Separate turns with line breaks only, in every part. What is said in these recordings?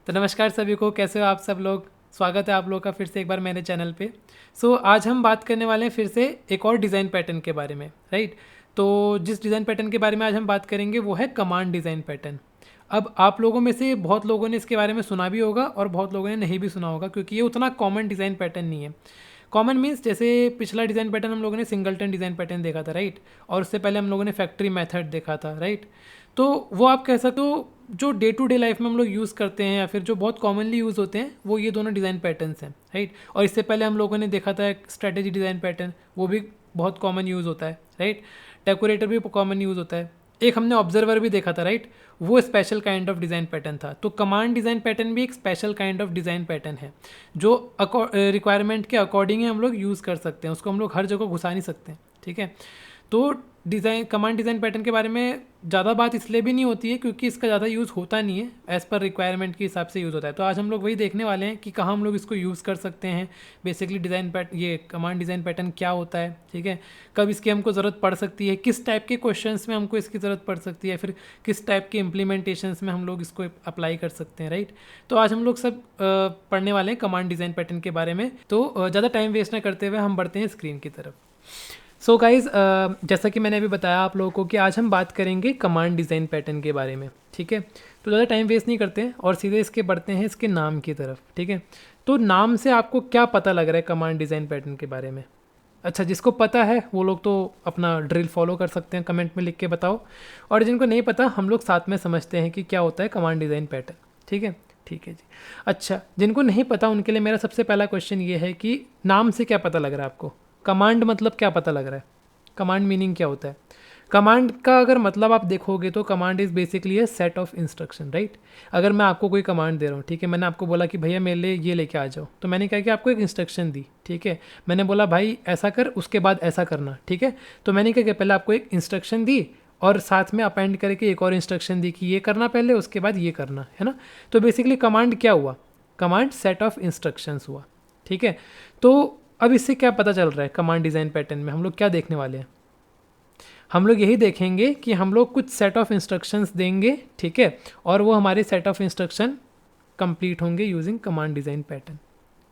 तो नमस्कार सभी को, कैसे हो आप सब लोग। स्वागत है आप लोग का फिर से एक बार मेरे चैनल पे। आज हम बात करने वाले हैं फिर से एक और डिज़ाइन पैटर्न के बारे में, राइट। तो जिस डिज़ाइन पैटर्न के बारे में आज हम बात करेंगे वो है कमांड डिज़ाइन पैटर्न। अब आप लोगों में से बहुत लोगों ने इसके बारे में सुना भी होगा और बहुत लोगों ने नहीं भी सुना होगा, क्योंकि ये उतना कॉमन डिज़ाइन पैटर्न नहीं है। कॉमन मीन्स जैसे पिछला डिज़ाइन पैटर्न हम लोगों ने सिंगलटन डिज़ाइन पैटर्न देखा था, राइट। और उससे पहले हम लोगों ने फैक्ट्री मेथड देखा था, राइट। तो वो आप कह सकते हो जो डे टू डे लाइफ में हम लोग यूज़ करते हैं या फिर जो बहुत कॉमनली यूज़ होते हैं, वो ये दोनों डिज़ाइन पैटर्न्स हैं, राइट। और इससे पहले हम लोगों ने देखा था एक स्ट्रेटेजी डिज़ाइन पैटर्न, वो भी बहुत कॉमन यूज़ होता है, राइट। डेकोरेटर भी कॉमन यूज़ होता है। एक हमने ऑब्जर्वर भी देखा था, राइट। वो special kind of design pattern था। तो कमांड डिज़ाइन पैटर्न भी एक special kind of design pattern है जो रिक्वायरमेंट के अकॉर्डिंग ही हम लोग यूज़ कर सकते हैं, उसको हम लोग हर जगह घुसा नहीं सकते, ठीक है। तो कमांड डिज़ाइन पैटर्न के बारे में ज़्यादा बात इसलिए भी नहीं होती है क्योंकि इसका ज़्यादा यूज़ होता नहीं है, एज़ पर रिक्वायरमेंट के हिसाब से यूज़ होता है। तो आज हम लोग वही देखने वाले हैं कि कहाँ हम लोग इसको यूज़ कर सकते हैं। बेसिकली ये कमांड डिज़ाइन पैटर्न क्या होता है, ठीक है। कब इसकी हमको ज़रूरत पड़ सकती है, किस टाइप के क्वेश्चंस में हमको इसकी ज़रूरत पड़ सकती है, फिर किस टाइप के इम्प्लीमेंटेशंस में हम लोग इसको अप्लाई कर सकते हैं, राइट। तो आज हम लोग सब पढ़ने वाले हैं कमांड डिज़ाइन पैटर्न के बारे में। तो ज़्यादा टाइम वेस्ट ना करते हुए हम बढ़ते हैं स्क्रीन की तरफ। सो गाइज़, जैसा कि मैंने अभी बताया आप लोगों को कि आज हम बात करेंगे कमांड डिज़ाइन पैटर्न के बारे में, ठीक है। तो ज़्यादा टाइम वेस्ट नहीं करते हैं और सीधे इसके बढ़ते हैं इसके नाम की तरफ, ठीक है। तो नाम से आपको क्या पता लग रहा है कमांड डिज़ाइन पैटर्न के बारे में? अच्छा, जिसको पता है वो लोग तो अपना ड्रिल फॉलो कर सकते हैं, कमेंट में लिख के बताओ। और जिनको नहीं पता, हम लोग साथ में समझते हैं कि क्या होता है कमांड डिज़ाइन पैटर्न, ठीक है। ठीक है जी। अच्छा, जिनको नहीं पता उनके लिए मेरा सबसे पहला क्वेश्चन ये है कि नाम से क्या पता लग रहा है आपको? कमांड मतलब क्या पता लग रहा है? कमांड मीनिंग क्या होता है? कमांड का अगर मतलब आप देखोगे तो command is basically A set of instruction, right. अगर मैं आपको कोई कमांड दे रहा हूँ, ठीक है, मैंने आपको बोला कि भैया मेरे लिए ये लेके आ जाओ, तो मैंने क्या कि आपको एक इंस्ट्रक्शन दी, ठीक है। मैंने बोला भाई ऐसा कर, उसके बाद ऐसा करना, ठीक है। तो मैंने क्या किया, पहले आपको एक इंस्ट्रक्शन दी और साथ में अपेंड करके एक और इंस्ट्रक्शन दी कि ये करना पहले, उसके बाद ये करना है ना। तो बेसिकली कमांड क्या हुआ? कमांड सेट ऑफ इंस्ट्रक्शंस हुआ, ठीक है। तो अब इससे क्या पता चल रहा है कमांड डिज़ाइन पैटर्न में हम लोग क्या देखने वाले हैं? हम लोग यही देखेंगे कि हम लोग कुछ सेट ऑफ इंस्ट्रक्शंस देंगे, ठीक है, और वो हमारे सेट ऑफ इंस्ट्रक्शन कंप्लीट होंगे यूजिंग कमांड डिज़ाइन पैटर्न।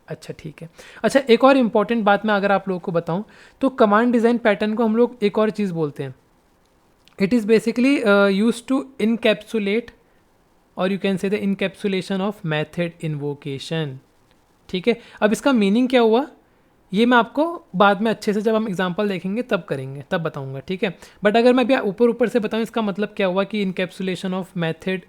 अच्छा, ठीक है। अच्छा, एक और इम्पॉर्टेंट बात मैं अगर आप लोगों को बताऊं, तो कमांड डिज़ाइन पैटर्न को हम लोग एक और चीज़ बोलते हैं। It is basically use to encapsulate, और you can say the encapsulation of method invocation, ठीक है। अब इसका मीनिंग क्या हुआ ये मैं आपको बाद में अच्छे से जब हम एग्जांपल देखेंगे तब करेंगे, तब बताऊंगा, ठीक है। बट अगर मैं भी ऊपर ऊपर से बताऊं इसका मतलब क्या हुआ कि इनकैप्सुलेशन ऑफ मेथड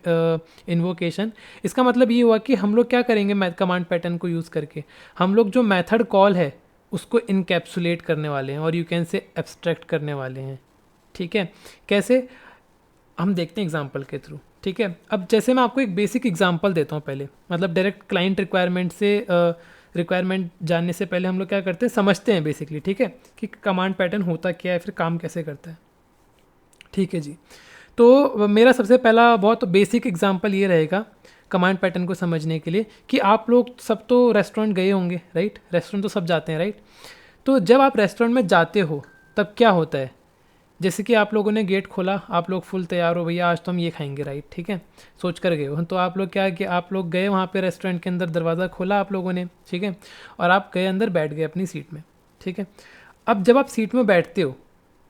इन्वोकेशन, इसका मतलब ये हुआ कि हम लोग क्या करेंगे कमांड पैटर्न को यूज़ करके, हम लोग जो मेथड कॉल है उसको इनकैप्सुलेट करने वाले हैं और यू कैन से एब्स्ट्रैक्ट करने वाले हैं, ठीक है। कैसे, हम देखते हैं एग्जाम्पल के थ्रू, ठीक है। अब जैसे मैं आपको एक बेसिक एग्जाम्पल देता हूँ पहले, मतलब डायरेक्ट क्लाइंट रिक्वायरमेंट से रिक्वायरमेंट जानने से पहले हम लोग क्या करते हैं, समझते हैं बेसिकली, ठीक है, कि कमांड पैटर्न होता क्या है, फिर काम कैसे करता है, ठीक है जी। तो मेरा सबसे पहला बहुत बेसिक एग्जांपल ये रहेगा कमांड पैटर्न को समझने के लिए कि आप लोग सब तो रेस्टोरेंट गए होंगे, राइट। रेस्टोरेंट तो सब जाते हैं, राइट। तो जब आप रेस्टोरेंट में जाते हो तब क्या होता है, जैसे कि आप लोगों ने गेट खोला, आप लोग फुल तैयार हो, भैया आज तो हम ये खाएंगे, राइट, ठीक है, सोच कर गए हो। तो आप लोग क्या कि आप लोग गए वहाँ पे रेस्टोरेंट के अंदर, दरवाज़ा खोला आप लोगों ने, ठीक है, और आप गए अंदर, बैठ गए अपनी सीट में, ठीक है। अब जब आप सीट में बैठते हो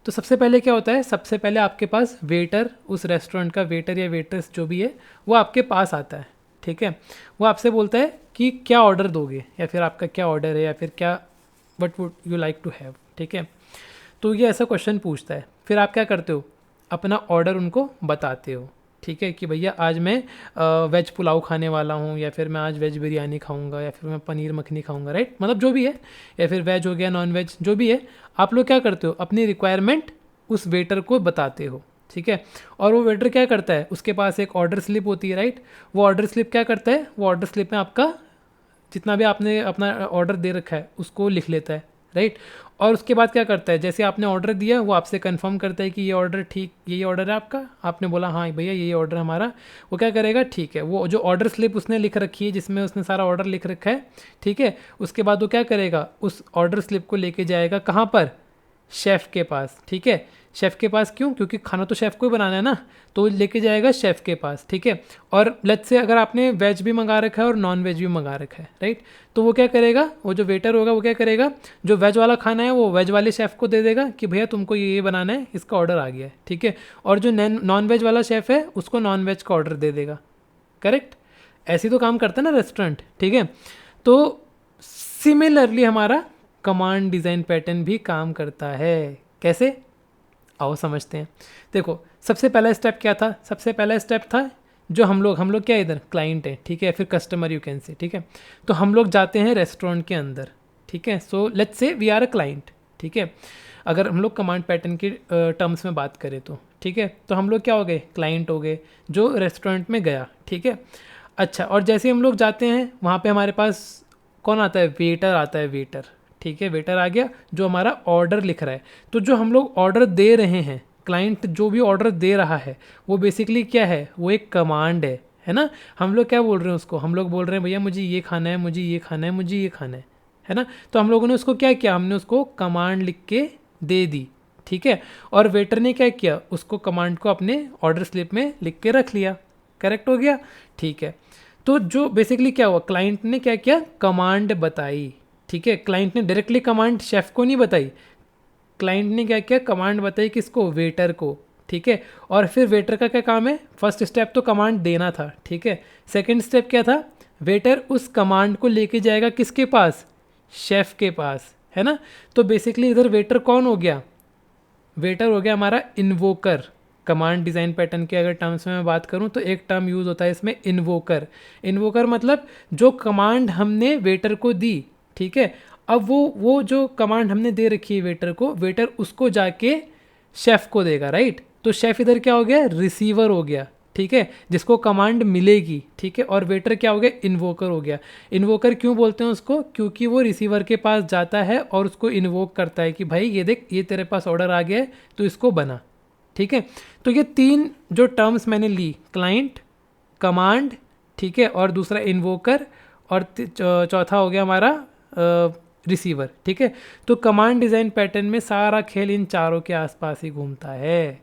तो सबसे पहले क्या होता है, सबसे पहले आपके पास वेटर, उस रेस्टोरेंट का वेटर या वेटर्स जो भी है वो आपके पास आता है, ठीक है। वो आपसे बोलता है कि क्या ऑर्डर दोगे, या फिर आपका क्या ऑर्डर है, या फिर क्या what would you like to have, ठीक है। तो ये ऐसा क्वेश्चन पूछता है, फिर आप क्या करते हो, अपना ऑर्डर उनको बताते हो, ठीक है, कि भैया आज मैं वेज पुलाव खाने वाला हूँ, या फिर मैं आज वेज बिरयानी खाऊंगा, या फिर मैं पनीर मखनी खाऊंगा, राइट, मतलब जो भी है, या फिर वेज हो गया, नॉन वेज, जो भी है, आप लोग क्या करते हो, अपनी रिक्वायरमेंट उस वेटर को बताते हो, ठीक है। और वो वेटर क्या करता है, उसके पास एक ऑर्डर स्लिप होती है, राइट। वो ऑर्डर स्लिप क्या करता है, वो ऑर्डर स्लिप में आपका जितना भी आपने अपना ऑर्डर दे रखा है उसको लिख लेता है, राइट। और उसके बाद क्या करता है, जैसे आपने ऑर्डर दिया वो आपसे कंफर्म करता है कि ये ऑर्डर ठीक, यही ऑर्डर है आपका, आपने बोला हाँ भैया यही ऑर्डर हमारा, वो क्या करेगा, ठीक है, वो जो ऑर्डर स्लिप उसने लिख रखी है जिसमें उसने सारा ऑर्डर लिख रखा है, ठीक है, उसके बाद वो क्या करेगा, उस ऑर्डर स्लिप को लेके जाएगा कहाँ पर, शेफ़ के पास, ठीक है। शेफ़ के पास क्यों? क्योंकि खाना तो शेफ़ को ही बनाना है ना, तो लेके जाएगा शेफ़ के पास, ठीक है। और लेट्स से अगर आपने वेज भी मंगा रखा है और नॉन वेज भी मंगा रखा है, राइट, तो वो क्या करेगा, वो जो वेटर होगा वो क्या करेगा, जो वेज वाला खाना है वो वेज वाले शेफ़ को दे देगा कि भैया तुमको ये बनाना है, इसका ऑर्डर आ गया है, ठीक है। और जो नॉन वेज वाला शेफ़ है उसको नॉन वेज का ऑर्डर दे देगा, करेक्ट। ऐसे तो काम करता है ना रेस्टोरेंट, ठीक है। तो सिमिलरली हमारा कमांड डिज़ाइन पैटर्न भी काम करता है। कैसे? आओ समझते हैं। देखो, सबसे पहला स्टेप क्या था? सबसे पहला स्टेप था जो हम लोग क्या इधर क्लाइंट है, ठीक है, फिर कस्टमर यू कैन से, ठीक है। तो हम लोग जाते हैं रेस्टोरेंट के अंदर, ठीक है। So let's say we are a client, ठीक है। अगर हम लोग कमांड पैटर्न की टर्म्स में बात करें तो, ठीक है, तो हम लोग क्या हो गए, क्लाइंट हो गए जो रेस्टोरेंट में गया, ठीक है। अच्छा, और जैसे हम लोग जाते हैं वहाँ पे हमारे पास कौन आता है, वेटर आता है, वेटर, ठीक है। वेटर आ गया जो हमारा ऑर्डर लिख रहा है। तो जो हम लोग ऑर्डर दे रहे हैं, क्लाइंट जो भी ऑर्डर दे रहा है वो बेसिकली क्या है, वो एक कमांड है ना। हम लोग क्या बोल रहे हैं उसको, हम लोग बोल रहे हैं भैया मुझे ये खाना है, मुझे ये खाना है, मुझे ये खाना है ना। तो हम लोगों ने उसको क्या किया, हमने उसको कमांड लिख के दे दी, ठीक है। और वेटर ने क्या किया, उसको कमांड को अपने ऑर्डर स्लिप में लिख के रख लिया, करेक्ट हो गया, ठीक है। तो जो बेसिकली क्या हुआ, क्लाइंट ने क्या किया, कमांड बताई, ठीक है। क्लाइंट ने डायरेक्टली कमांड शेफ़ को नहीं बताई, क्लाइंट ने क्या किया, कमांड बताई किसको, वेटर को, ठीक है। और फिर वेटर का क्या काम है, फर्स्ट स्टेप तो कमांड देना था, ठीक है। सेकंड स्टेप क्या था, वेटर उस कमांड को लेके जाएगा किसके पास, शेफ़ के पास, है ना। तो बेसिकली इधर वेटर कौन हो गया, वेटर हो गया हमारा इन्वोकर। कमांड डिज़ाइन पैटर्न के अगर टर्म्स में मैं बात करूं तो एक टर्म यूज़ होता है इसमें, इन्वोकर। इन्वोकर मतलब जो कमांड हमने वेटर को दी, ठीक है। अब वो जो कमांड हमने दे रखी है वेटर को, वेटर उसको जाके शेफ़ को देगा, राइट। तो शेफ़ इधर क्या हो गया, रिसीवर हो गया, ठीक है, जिसको कमांड मिलेगी, ठीक है। और वेटर क्या हो गया, इन्वोकर हो गया। इन्वोकर क्यों बोलते हैं उसको, क्योंकि वो रिसीवर के पास जाता है और उसको इन्वोक करता है कि भाई ये देख, ये तेरे पास ऑर्डर आ गया है तो इसको बना, ठीक है। तो ये तीन जो टर्म्स मैंने ली, क्लाइंट, कमांड, ठीक है, और दूसरा इन्वोकर, और चौथा हो गया हमारा रिसीवर, ठीक है। तो कमांड डिज़ाइन पैटर्न में सारा खेल इन चारों के आसपास ही घूमता है,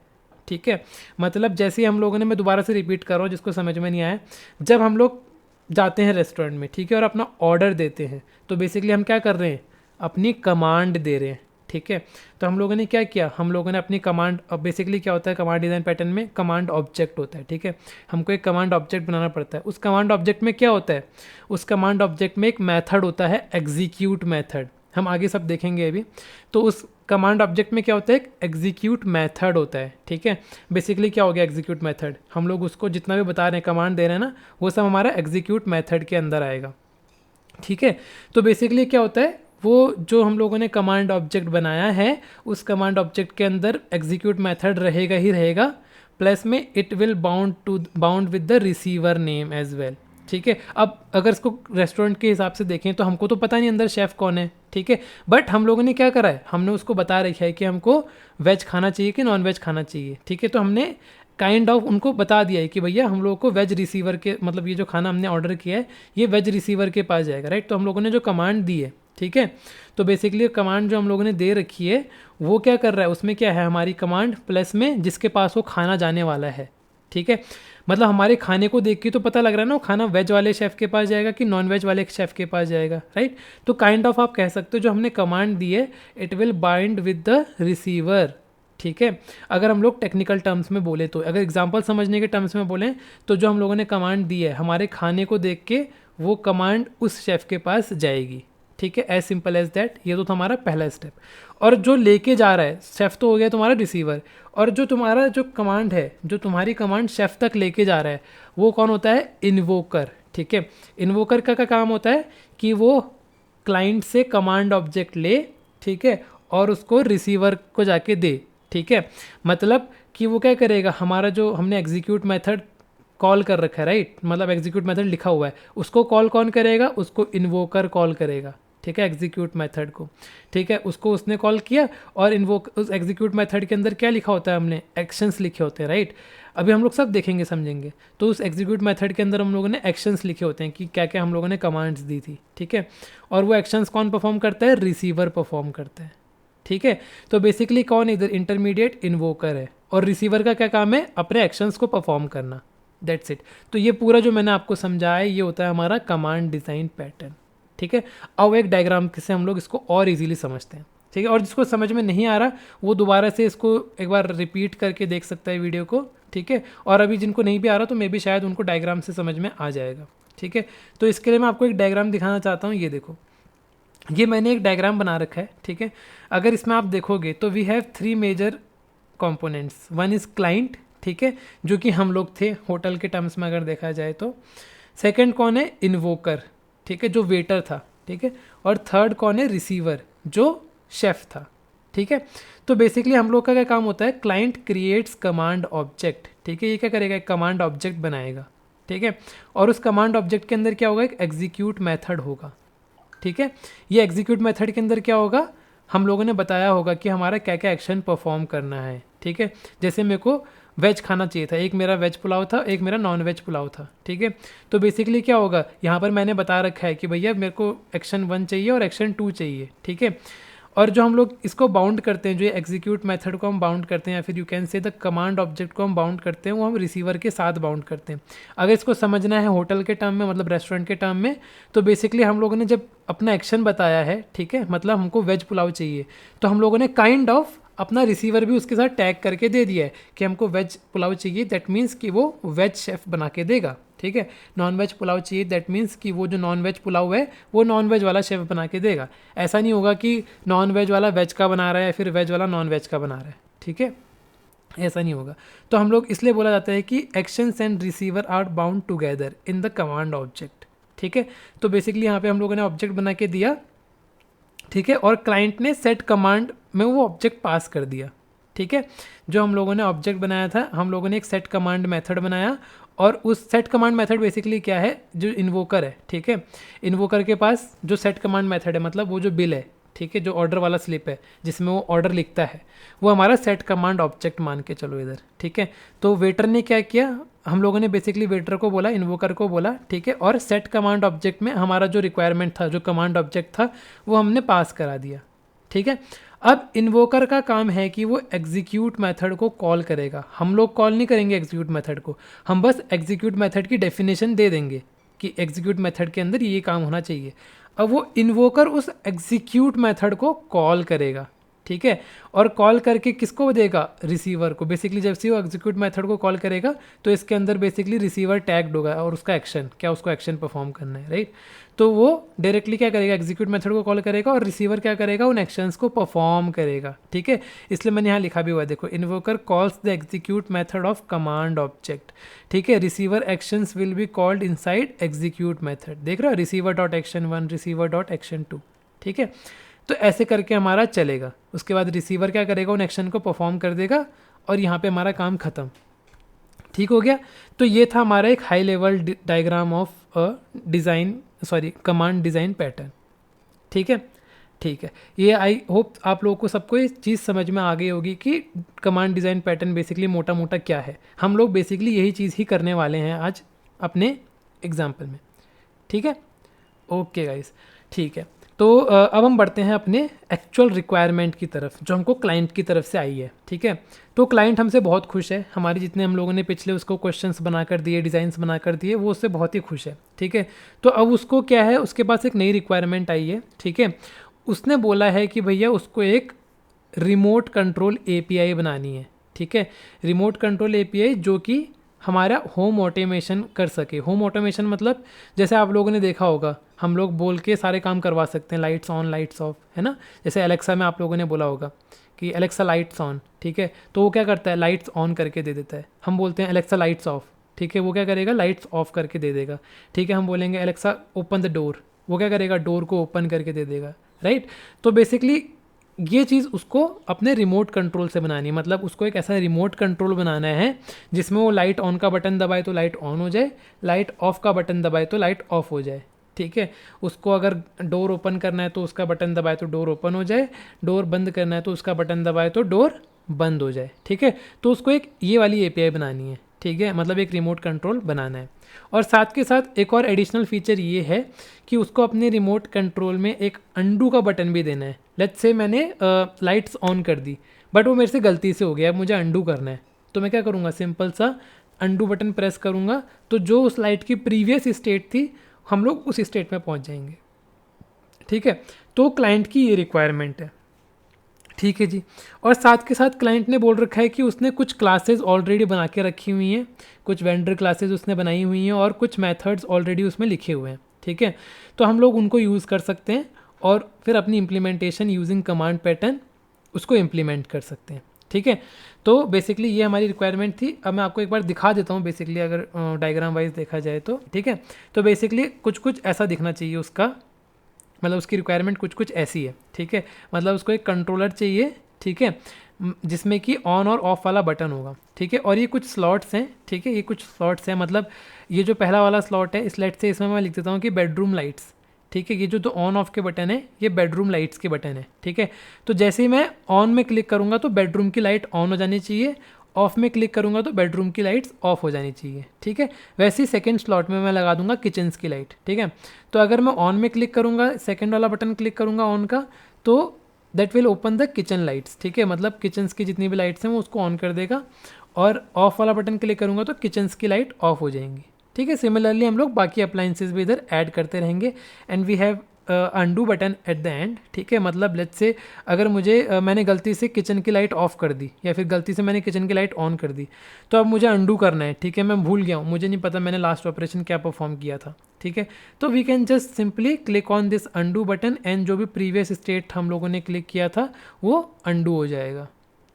ठीक है। मतलब जैसे ही हम लोगों ने, मैं दोबारा से रिपीट कर रहा हूँ जिसको समझ में नहीं आया, जब हम लोग जाते हैं रेस्टोरेंट में, ठीक है, और अपना ऑर्डर देते हैं, तो बेसिकली हम क्या कर रहे हैं, अपनी कमांड दे रहे हैं, ठीक है। तो हम लोगों ने क्या किया, हम लोगों ने अपनी कमांड, अब बेसिकली क्या होता है कमांड डिज़ाइन पैटर्न में, कमांड ऑब्जेक्ट होता है, ठीक है। हमको एक कमांड ऑब्जेक्ट बनाना पड़ता है। उस कमांड ऑब्जेक्ट में क्या होता है, उस कमांड ऑब्जेक्ट में एक मेथड होता है, एग्जीक्यूट मेथड, हम आगे सब देखेंगे अभी। तो उस कमांड ऑब्जेक्ट में क्या होता है, एक एग्जीक्यूट मेथड होता है, ठीक है। बेसिकली क्या हो गया एग्जीक्यूट मेथड, हम लोग उसको जितना भी बता रहे हैं, कमांड दे रहे हैं ना, वो सब हमारा एग्जीक्यूट मेथड के अंदर आएगा, ठीक है। तो बेसिकली क्या होता है, वो जो हम लोगों ने कमांड ऑब्जेक्ट बनाया है, उस कमांड ऑब्जेक्ट के अंदर एग्जीक्यूट मेथड रहेगा ही रहेगा, प्लस में it will bound with the receiver name as well, ठीक है। अब अगर इसको रेस्टोरेंट के हिसाब से देखें तो हमको तो पता नहीं अंदर शेफ़ कौन है, ठीक है, बट हम लोगों ने क्या करा है, हमने उसको बता रखा है कि हमको वेज खाना चाहिए कि नॉन वेज खाना चाहिए, ठीक है। तो हमने काइंड ऑफ उनको बता दिया है कि भैया हम लोगों को वेज रिसीवर के, मतलब ये जो खाना हमने ऑर्डर किया है ये वेज रिसीवर के पास जाएगा, राइट। तो हम लोगों ने जो कमांड दी है, ठीक है, तो बेसिकली कमांड जो हम लोगों ने दे रखी है वो क्या कर रहा है, उसमें क्या है, हमारी कमांड प्लस में जिसके पास वो खाना जाने वाला है, ठीक है। मतलब हमारे खाने को देख के तो पता लग रहा है ना वो खाना वेज वाले शेफ़ के पास जाएगा कि नॉन वेज वाले शेफ़ के पास जाएगा, राइट। तो काइंड ऑफ आप कह सकते हो जो हमने कमांड दी है, it will bind with the receiver, ठीक है। अगर हम लोग टेक्निकल टर्म्स में बोले तो, अगर एग्जांपल समझने के टर्म्स में बोलें तो जो हम लोगों ने कमांड दी है, हमारे खाने को देख के वो कमांड उस शेफ़ के पास जाएगी, ठीक है, एज सिंपल एज दैट। ये तो हमारा पहला स्टेप। और जो लेके जा रहा है, शेफ़ तो हो गया तुम्हारा रिसीवर, और जो तुम्हारा जो कमांड है, जो तुम्हारी कमांड शेफ़ तक लेके जा रहा है, वो कौन होता है, इन्वोकर, ठीक है। इन्वोकर का काम होता है कि वो क्लाइंट से कमांड ऑब्जेक्ट ले, ठीक है, और उसको रिसीवर को जाके दे, ठीक है। मतलब कि वो क्या करेगा, हमारा जो हमने एग्जीक्यूट मेथड कॉल कर रखा है, राइट, मतलब एग्जीक्यूट मेथड लिखा हुआ है, उसको कॉल कौन करेगा, उसको इन्वोकर कॉल करेगा, ठीक है, एग्जीक्यूट मेथड को, ठीक है। उसको उसने कॉल किया, और इन्वोक उस एग्जीक्यूट मेथड के अंदर क्या लिखा होता है, हमने एक्शंस लिखे होते हैं, राइट। अभी हम लोग सब देखेंगे समझेंगे। तो उस एग्जीक्यूट मेथड के अंदर हम लोगों ने एक्शंस लिखे होते हैं कि क्या क्या हम लोगों ने कमांड्स दी थी, ठीक है। और वो एक्शंस कौन परफॉर्म करता है, रिसीवर परफॉर्म करता है, ठीक है। तो बेसिकली कौन इधर इंटरमीडिएट इन्वोकर है, और रिसीवर का क्या काम है, अपने एक्शंस को परफॉर्म करना, दैट्स इट। तो ये पूरा जो मैंने आपको समझाया है ये होता है हमारा कमांड डिज़ाइन पैटर्न, ठीक है। अब एक डायग्राम से हम लोग इसको और इजीली समझते हैं, ठीक है। और जिसको समझ में नहीं आ रहा वो दोबारा से इसको एक बार रिपीट करके देख सकता है वीडियो को, ठीक है। और अभी जिनको नहीं भी आ रहा तो मे भी शायद उनको डायग्राम से समझ में आ जाएगा, ठीक है। तो इसके लिए मैं आपको एक डायग्राम दिखाना चाहता हूँ। ये देखो, ये मैंने एक डायग्राम बना रखा है, ठीक है। अगर इसमें आप देखोगे तो we have 3 major components. One is client, ठीक है, जो कि हम लोग थे होटल के टर्म्स में अगर देखा जाए तो। सेकंड कौन है, इन्वोकर, ठीक है, जो वेटर था, ठीक है। और थर्ड कौन है, रिसीवर, जो शेफ था, ठीक है। तो बेसिकली हम लोग का क्या काम होता है, क्लाइंट क्रिएट्स कमांड ऑब्जेक्ट, ठीक है। ये क्या करेगा, एक कमांड ऑब्जेक्ट बनाएगा, ठीक है। और उस कमांड ऑब्जेक्ट के अंदर क्या होगा, एक एग्जीक्यूट मेथड होगा, ठीक है। ये एग्जीक्यूट मेथड के अंदर क्या होगा, हम लोगों ने बताया होगा कि हमारा क्या क्या एक्शन परफॉर्म करना है, ठीक है। जैसे मेरे को वेज खाना चाहिए था, एक मेरा वेज पुलाव था, एक मेरा नॉन वेज पुलाव था, ठीक है। तो बेसिकली क्या होगा, यहाँ पर मैंने बता रखा है कि भैया मेरे को एक्शन 1 चाहिए और एक्शन 2 चाहिए, ठीक है। और जो हम लोग इसको बाउंड करते हैं, जो ये एग्जीक्यूट मेथड को हम बाउंड करते हैं, या फिर you can say the command object को हम बाउंड करते हैं, वो हम रिसीवर के साथ बाउंड करते हैं। अगर इसको समझना है होटल के टर्म में, मतलब रेस्टोरेंट के टर्म में, तो बेसिकली हम लोगों ने जब अपना एक्शन बताया है, ठीक है, मतलब हमको वेज पुलाव चाहिए, तो हम लोगों ने काइंड ऑफ अपना रिसीवर भी उसके साथ टैग करके दे दिया है कि हमको वेज पुलाव चाहिए, दैट मीन्स कि वो वेज शेफ़ बना के देगा, ठीक है। नॉन वेज पुलाव चाहिए, दैट मीन्स कि वो जो नॉन वेज पुलाव है वो नॉन वेज वाला शेफ़ बना के देगा। ऐसा नहीं होगा कि नॉन वेज वाला वेज का बना रहा है या फिर वेज वाला नॉन वेज का बना रहा है, ठीक है, ऐसा नहीं होगा। तो हम लोग इसलिए बोला जाता है कि actions and receiver are bound together in the command object, ठीक है। तो बेसिकली यहाँ पे हम लोगों ने ऑब्जेक्ट बना के दिया, ठीक है, और क्लाइंट ने सेट कमांड में वो ऑब्जेक्ट पास कर दिया, ठीक है। जो हम लोगों ने ऑब्जेक्ट बनाया था, हम लोगों ने एक सेट कमांड मेथड बनाया, और उस सेट कमांड मेथड बेसिकली क्या है, जो इन्वोकर है, ठीक है। इन्वोकर के पास जो सेट कमांड मेथड है, मतलब वो जो बिल है, ठीक है, जो ऑर्डर वाला स्लिप है जिसमें वो ऑर्डर लिखता है, वो हमारा सेट कमांड ऑब्जेक्ट मान के चलो इधर, ठीक है। तो वेटर ने क्या किया, हम लोगों ने बेसिकली वेटर को बोला, इन्वोकर को बोला, ठीक है, और सेट कमांड ऑब्जेक्ट में हमारा जो रिक्वायरमेंट था, जो कमांड ऑब्जेक्ट था, वो हमने पास करा दिया, ठीक है। अब इन्वोकर का काम है कि वो एग्जीक्यूट मेथड को कॉल करेगा। हम लोग कॉल नहीं करेंगे एग्जीक्यूट मेथड को, हम बस एग्जीक्यूट मेथड की डेफिनेशन दे देंगे कि एग्जीक्यूट मेथड के अंदर ये काम होना चाहिए। अब वो इन्वोकर उस एग्जीक्यूट मेथड को कॉल करेगा, ठीक है, और कॉल करके किसको देगा, रिसीवर को। बेसिकली जब से वो एग्जीक्यूट मेथड को कॉल करेगा तो इसके अंदर बेसिकली रिसीवर टैग्ड होगा और उसका एक्शन क्या, उसको एक्शन परफॉर्म करना है, राइट। तो वो डायरेक्टली क्या करेगा, एग्जीक्यूट मेथड को कॉल करेगा और रिसीवर क्या करेगा, उन एक्शंस को परफॉर्म करेगा, ठीक है। इसलिए मैंने यहाँ लिखा भी हुआ है, देखो, invoker calls the execute method of command object, ठीक है। Receiver actions will be called inside execute method, देख रहे हो, receiver dot action 1, receiver dot action 2, ठीक है। तो ऐसे करके हमारा चलेगा। उसके बाद रिसीवर क्या करेगा, उन एक्शन को परफॉर्म कर देगा और यहाँ पे हमारा काम ख़त्म, ठीक हो गया। तो ये था हमारा एक high level diagram of command design pattern, ठीक है, ठीक है। ये आई होप आप लोगों को सबको ये चीज़ समझ में आ गई होगी कि कमांड डिज़ाइन पैटर्न बेसिकली मोटा मोटा क्या है। हम लोग बेसिकली यही चीज़ ही करने वाले हैं आज अपने एग्जाम्पल में, ठीक है। ओके गाइस, ठीक है। तो अब हम बढ़ते हैं अपने एक्चुअल रिक्वायरमेंट की तरफ, जो हमको क्लाइंट की तरफ से आई है, ठीक है। तो क्लाइंट हमसे बहुत खुश है, हमारे जितने हम लोगों ने पिछले उसको क्वेश्चंस बना कर दिए, डिज़ाइंस बना कर दिए, वो उससे बहुत ही खुश है, ठीक है। तो अब उसको क्या है, उसके पास एक नई रिक्वायरमेंट आई है, ठीक है। उसने बोला है कि भैया उसको एक रिमोट कंट्रोल API बनानी है, ठीक है। रिमोट कंट्रोल API जो कि हमारा होम ऑटोमेशन कर सके। होम ऑटोमेशन मतलब जैसे आप लोगों ने देखा होगा, हम लोग बोल के सारे काम करवा सकते हैं, लाइट्स ऑन लाइट्स ऑफ, है ना। जैसे एलेक्सा में आप लोगों ने बोला होगा कि एलेक्सा लाइट्स ऑन, ठीक है, तो वो क्या करता है, लाइट्स ऑन करके दे देता है। हम बोलते हैं एलेक्सा लाइट्स ऑफ, ठीक है, वो क्या करेगा, लाइट्स ऑफ करके दे देगा, ठीक है। हम बोलेंगे एलेक्सा ओपन द डोर, वो क्या करेगा, डोर को ओपन करके दे देगा, राइट। तो बेसिकली ये चीज़ उसको अपने रिमोट कंट्रोल से बनानी है, मतलब उसको एक ऐसा रिमोट कंट्रोल बनाना है जिसमें वो लाइट ऑन का बटन दबाए तो लाइट ऑन हो जाए, लाइट ऑफ का बटन दबाए तो लाइट ऑफ हो जाए, ठीक है। उसको अगर डोर ओपन करना है तो उसका बटन दबाए तो डोर ओपन हो जाए, डोर बंद करना है तो उसका बटन दबाए तो डोर बंद हो जाए, ठीक है। तो उसको एक ये वाली API बनानी है, ठीक है, मतलब एक रिमोट कंट्रोल बनाना है। और साथ के साथ एक और एडिशनल फीचर ये है कि उसको अपने रिमोट कंट्रोल में एक अंडू का बटन भी देना है, लेट्स से मैंने लाइट्स ऑन कर दी, बट वो मेरे से गलती से हो गया, अब मुझे अंडू करना है, तो मैं क्या करूँगा, सिंपल सा अंडू बटन प्रेस करूँगा, तो जो उस लाइट की प्रीवियस स्टेट थी हम लोग उस स्टेट में पहुँच जाएंगे। ठीक है, तो क्लाइंट की ये रिक्वायरमेंट है। ठीक है जी। और साथ के साथ क्लाइंट ने बोल रखा है कि उसने कुछ क्लासेस ऑलरेडी बना के रखी हुई हैं, कुछ वेंडर क्लासेस उसने बनाई हुई हैं और कुछ मेथड्स ऑलरेडी उसमें लिखे हुए हैं। ठीक है, तो हम लोग उनको यूज़ कर सकते हैं और फिर अपनी इम्प्लीमेंटेशन यूजिंग कमांड पैटर्न उसको इम्प्लीमेंट कर सकते हैं। ठीक है, तो बेसिकली ये हमारी रिक्वायरमेंट थी। अब मैं आपको एक बार दिखा देता हूँ, बेसिकली अगर डायग्राम वाइज देखा जाए तो। ठीक है, तो बेसिकली कुछ कुछ ऐसा दिखना चाहिए उसका, मतलब उसकी रिक्वायरमेंट कुछ कुछ ऐसी है। ठीक है, मतलब उसको एक कंट्रोलर चाहिए। ठीक है, जिसमें कि ऑन और ऑफ वाला बटन होगा। ठीक है, और ये कुछ स्लॉट्स हैं। ठीक है, ये कुछ स्लॉट्स हैं, मतलब ये जो पहला वाला स्लॉट है, इस लाइट से इसमें मैं लिख देता हूँ कि बेडरूम लाइट्स। ठीक है, ये जो तो ऑन ऑफ के बटन है ये बेडरूम लाइट्स के बटन है। ठीक है, तो जैसे ही मैं ऑन में क्लिक करूँगा तो बेडरूम की लाइट ऑन हो जानी चाहिए, ऑफ में क्लिक करूँगा तो बेडरूम की लाइट्स ऑफ हो जानी चाहिए। ठीक है, वैसे ही सेकंड स्लॉट में मैं लगा दूंगा किचन्स की लाइट। ठीक है, तो अगर मैं ऑन में क्लिक करूँगा, सेकंड वाला बटन क्लिक करूँगा ऑन का, तो that will open the kitchen lights. ठीक है, मतलब किचन्स की जितनी भी लाइट्स हैं वो उसको ऑन कर देगा, और ऑफ वाला बटन क्लिक करूँगा तो किचन्स की लाइट ऑफ हो जाएंगी। ठीक है, सिमिलरली हम लोग बाकी अप्लाइंसेस भी इधर ऐड करते रहेंगे, and we have undo button at the end. ठीक है, मतलब लेट्स से अगर मुझे मैंने गलती से किचन की लाइट ऑफ कर दी या फिर गलती से मैंने किचन की लाइट ऑन कर दी, तो अब मुझे अंडू करना है। ठीक है, मैं भूल गया हूँ, मुझे नहीं पता मैंने लास्ट ऑपरेशन क्या परफॉर्म किया था। ठीक है, तो we can just simply click on this undo button and जो भी प्रीवियस स्टेट हम लोगों ने क्लिक किया था वो अंडू हो जाएगा।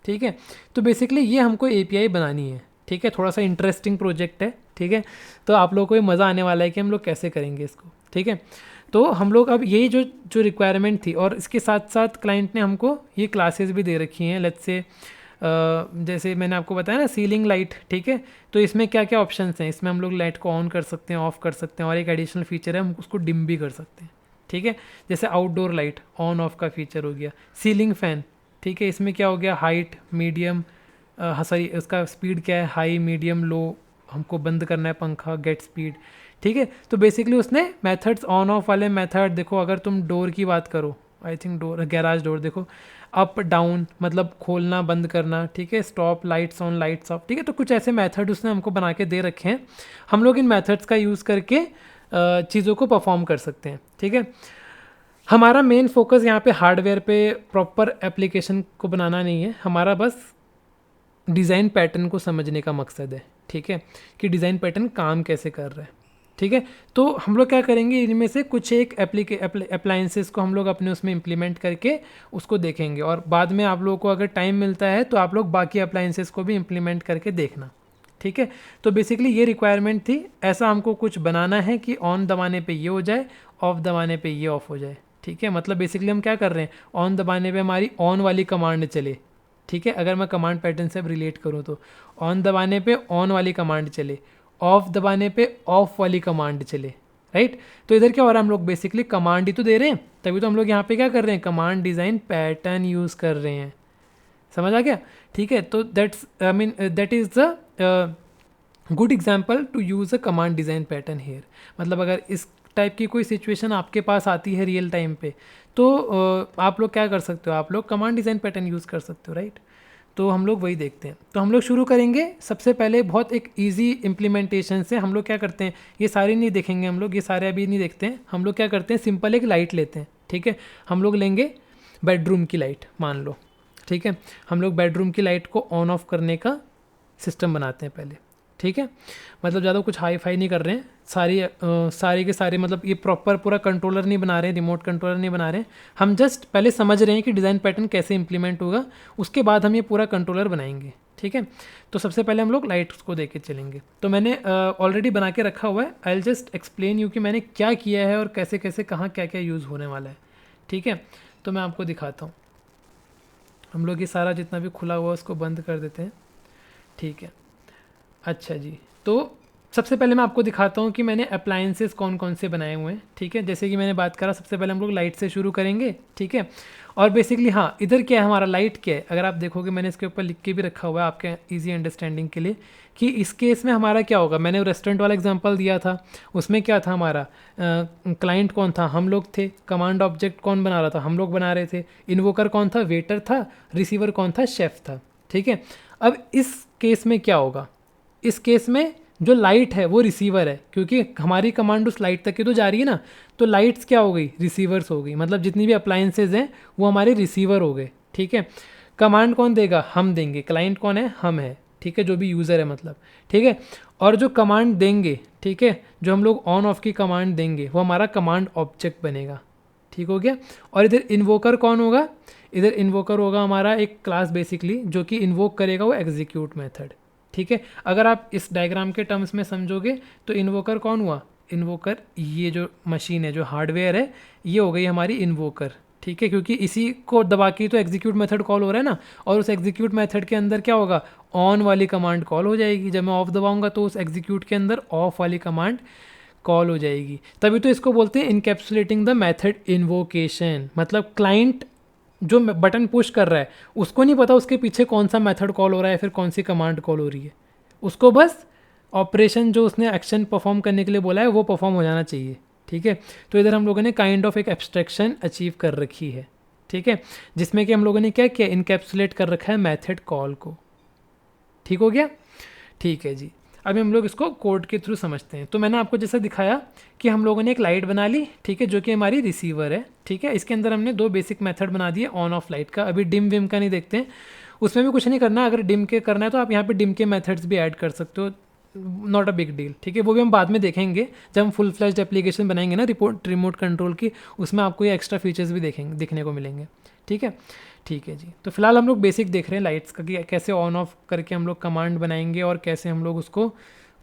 ठीक है, तो बेसिकली ये हमको एपीआई बनानी है। ठीक है, थोड़ा सा इंटरेस्टिंग प्रोजेक्ट है। ठीक है, तो आप लोगों को भी मज़ा आने वाला है कि हम लोग कैसे करेंगे इसको। ठीक है, तो हम लोग अब यही जो जो रिक्वायरमेंट थी, और इसके साथ साथ क्लाइंट ने हमको ये क्लासेस भी दे रखी हैं। लेट्स से जैसे मैंने आपको बताया ना सीलिंग लाइट। ठीक है, तो इसमें क्या क्या ऑप्शंस हैं, इसमें हम लोग लाइट को ऑन कर सकते हैं, ऑफ कर सकते हैं, और एक एडिशनल फीचर है हम उसको डिम भी कर सकते हैं। ठीक है, जैसे आउटडोर लाइट ऑन ऑफ का फीचर हो गया। सीलिंग फ़ैन, ठीक है, इसमें क्या हो गया, हाइट, मीडियम, सॉरी उसका स्पीड क्या है, हाई, मीडियम, लो, हमको बंद करना है पंखा, गेट स्पीड। ठीक है, तो बेसिकली उसने मेथड्स ऑन ऑफ वाले मेथड देखो, अगर तुम डोर की बात करो, I think door, garage door देखो, अप डाउन मतलब खोलना बंद करना। ठीक है, stop, lights on, lights off. ठीक है, तो कुछ ऐसे मेथड उसने हमको बना के दे रखे हैं, हम लोग इन मेथड्स का यूज़ करके चीज़ों को परफॉर्म कर सकते हैं। ठीक है, हमारा मेन फोकस यहाँ पे हार्डवेयर पे प्रॉपर एप्लीकेशन को बनाना नहीं है, हमारा बस डिज़ाइन पैटर्न को समझने का मकसद है। ठीक है, कि डिज़ाइन पैटर्न काम कैसे कर रहा है। ठीक है, तो हम लोग क्या करेंगे, इनमें से कुछ एक अप्लाइंसेस को हम लोग अपने उसमें इम्प्लीमेंट करके उसको देखेंगे, और बाद में आप लोगों को अगर टाइम मिलता है तो आप लोग बाकी अप्लाइंसेस को भी इम्प्लीमेंट करके देखना। ठीक है, तो बेसिकली ये रिक्वायरमेंट थी, ऐसा हमको कुछ बनाना है कि ऑन दबाने पे ये हो जाए, ऑफ दबाने पे ये ऑफ हो जाए। ठीक है, मतलब बेसिकली हम क्या कर रहे हैं, ऑन दबाने पे हमारी ऑन वाली कमांड चले। ठीक है, अगर मैं कमांड पैटर्न से रिलेट करूँ तो ऑन दबाने पे ऑन वाली कमांड चले, ऑफ दबाने पे ऑफ वाली कमांड चले। राइट, तो इधर क्या हो रहा है, हम लोग बेसिकली कमांड ही तो दे रहे हैं, तभी तो हम लोग यहाँ पे क्या कर रहे हैं, कमांड डिज़ाइन पैटर्न यूज़ कर रहे हैं। समझ आ गया। ठीक है, तो that's I mean that is the good example to use a command design pattern here. मतलब अगर इस टाइप की कोई सिचुएशन आपके पास आती है रियल टाइम पे, तो आप लोग क्या कर सकते हो, आप लोग कमांड डिज़ाइन पैटर्न यूज़ कर सकते हो। राइट, तो हम लोग वही देखते हैं। तो हम लोग शुरू करेंगे सबसे पहले बहुत एक इजी इम्प्लीमेंटेशन से। हम लोग क्या करते हैं, ये सारे नहीं देखेंगे हम लोग, ये सारे अभी नहीं देखते हैं। हम लोग क्या करते हैं, सिंपल एक लाइट लेते हैं। ठीक है, हम लोग लेंगे बेडरूम की लाइट मान लो। ठीक है, हम लोग बेडरूम की लाइट को ऑन ऑफ करने का सिस्टम बनाते हैं पहले। ठीक है, मतलब ज़्यादा कुछ हाई फाई नहीं कर रहे हैं, सारे के सारे, मतलब ये प्रॉपर पूरा कंट्रोलर नहीं बना रहे हैं, रिमोट कंट्रोलर नहीं बना रहे हैं, हम जस्ट पहले समझ रहे हैं कि डिज़ाइन पैटर्न कैसे इंप्लीमेंट होगा, उसके बाद हम ये पूरा कंट्रोलर बनाएंगे। ठीक है, तो सबसे पहले हम लोग लाइट्स को देके चलेंगे। तो मैंने ऑलरेडी बना के रखा हुआ है, I will just explain you कि मैंने क्या किया है और कैसे कैसे कहाँ क्या क्या यूज़ होने वाला है। ठीक है, तो मैं आपको दिखाता हूँ। हम लोग ये सारा जितना भी खुला हुआ है उसको बंद कर देते हैं। ठीक है, अच्छा जी, तो सबसे पहले मैं आपको दिखाता हूँ कि मैंने अप्लायंसेस कौन कौन से बनाए हुए हैं, ठीक है। जैसे कि मैंने बात करा, सबसे पहले हम लोग लाइट से शुरू करेंगे, ठीक है। और बेसिकली हाँ, इधर क्या है हमारा, लाइट क्या है, अगर आप देखोगे मैंने इसके ऊपर लिख के भी रखा हुआ है आपके इजी अंडरस्टैंडिंग के लिए, कि इस केस में हमारा क्या होगा। मैंने रेस्टोरेंट वाला एग्जांपल दिया था, उसमें क्या था हमारा, क्लाइंट कौन था, हम लोग थे। कमांड ऑब्जेक्ट कौन बना रहा था, हम लोग बना रहे थे। इन्वोकर कौन था, वेटर था। रिसीवर कौन था, शेफ था, ठीक है। अब इस केस में क्या होगा, इस केस में जो लाइट है वो रिसीवर है, क्योंकि हमारी कमांड उस लाइट तक की तो जा रही है ना। तो लाइट्स क्या हो गई, रिसीवर्स हो गई, मतलब जितनी भी अप्लायंसेज हैं वो हमारे रिसीवर हो गए, ठीक है। कमांड कौन देगा, हम देंगे। क्लाइंट कौन है, हम है, ठीक है, जो भी यूज़र है मतलब, ठीक है। और जो कमांड देंगे, ठीक है, जो हम लोग ऑन ऑफ की कमांड देंगे वो हमारा कमांड ऑब्जेक्ट बनेगा, ठीक हो गया। और इधर इन्वोकर कौन होगा, इधर इन्वोकर होगा हमारा एक क्लास बेसिकली, जो कि इन्वोक करेगा वो एग्जीक्यूट मेथड, ठीक है। अगर आप इस डायग्राम के टर्म्स में समझोगे तो इन्वोकर कौन हुआ, इन्वोकर ये जो मशीन है, जो हार्डवेयर है, ये हो गई हमारी इन्वोकर, ठीक है। क्योंकि इसी को दबा के तो एग्जीक्यूट मेथड कॉल हो रहा है ना, और उस एग्जीक्यूट मेथड के अंदर क्या होगा, ऑन वाली कमांड कॉल हो जाएगी। जब मैं ऑफ दबाऊंगा तो उस एग्जीक्यूट के अंदर ऑफ वाली कमांड कॉल हो जाएगी। तभी तो इसको बोलते हैं इनकैप्सुलेटिंग द मेथड इन्वोकेशन। मतलब क्लाइंट जो बटन पुश कर रहा है उसको नहीं पता उसके पीछे कौन सा मेथड कॉल हो रहा है, फिर कौन सी कमांड कॉल हो रही है। उसको बस ऑपरेशन जो उसने एक्शन परफॉर्म करने के लिए बोला है वो परफॉर्म हो जाना चाहिए, ठीक है। तो इधर हम लोगों ने काइंड ऑफ एक एब्स्ट्रैक्शन अचीव कर रखी है, ठीक है, जिसमें कि हम लोगों ने क्या किया, इनकैप्सुलेट कर रखा है मेथड कॉल को, ठीक हो गया, ठीक है जी। अभी हम लोग इसको कोड के थ्रू समझते हैं। तो मैंने आपको जैसा दिखाया कि हम लोगों ने एक लाइट बना ली, ठीक है, जो कि हमारी रिसीवर है, ठीक है। इसके अंदर हमने दो बेसिक मेथड बना दिए ऑन ऑफ लाइट का। अभी डिम विम का नहीं देखते हैं, उसमें भी कुछ नहीं करना। अगर डिम के करना है तो आप यहाँ पे डिम के मेथड्स भी ऐड कर सकते हो, नॉट अ बिग डील, ठीक है। वो भी हम बाद में देखेंगे जब हम फुल फ्लैश्ड एप्लीकेशन बनाएंगे ना रिमोट कंट्रोल की, उसमें आपको ये एक्स्ट्रा फीचर्स भी दिखने को मिलेंगे, ठीक है। ठीक है जी। तो फिलहाल हम लोग बेसिक देख रहे हैं लाइट्स का, कि कैसे ऑन ऑफ करके हम लोग कमांड बनाएंगे और कैसे हम लोग उसको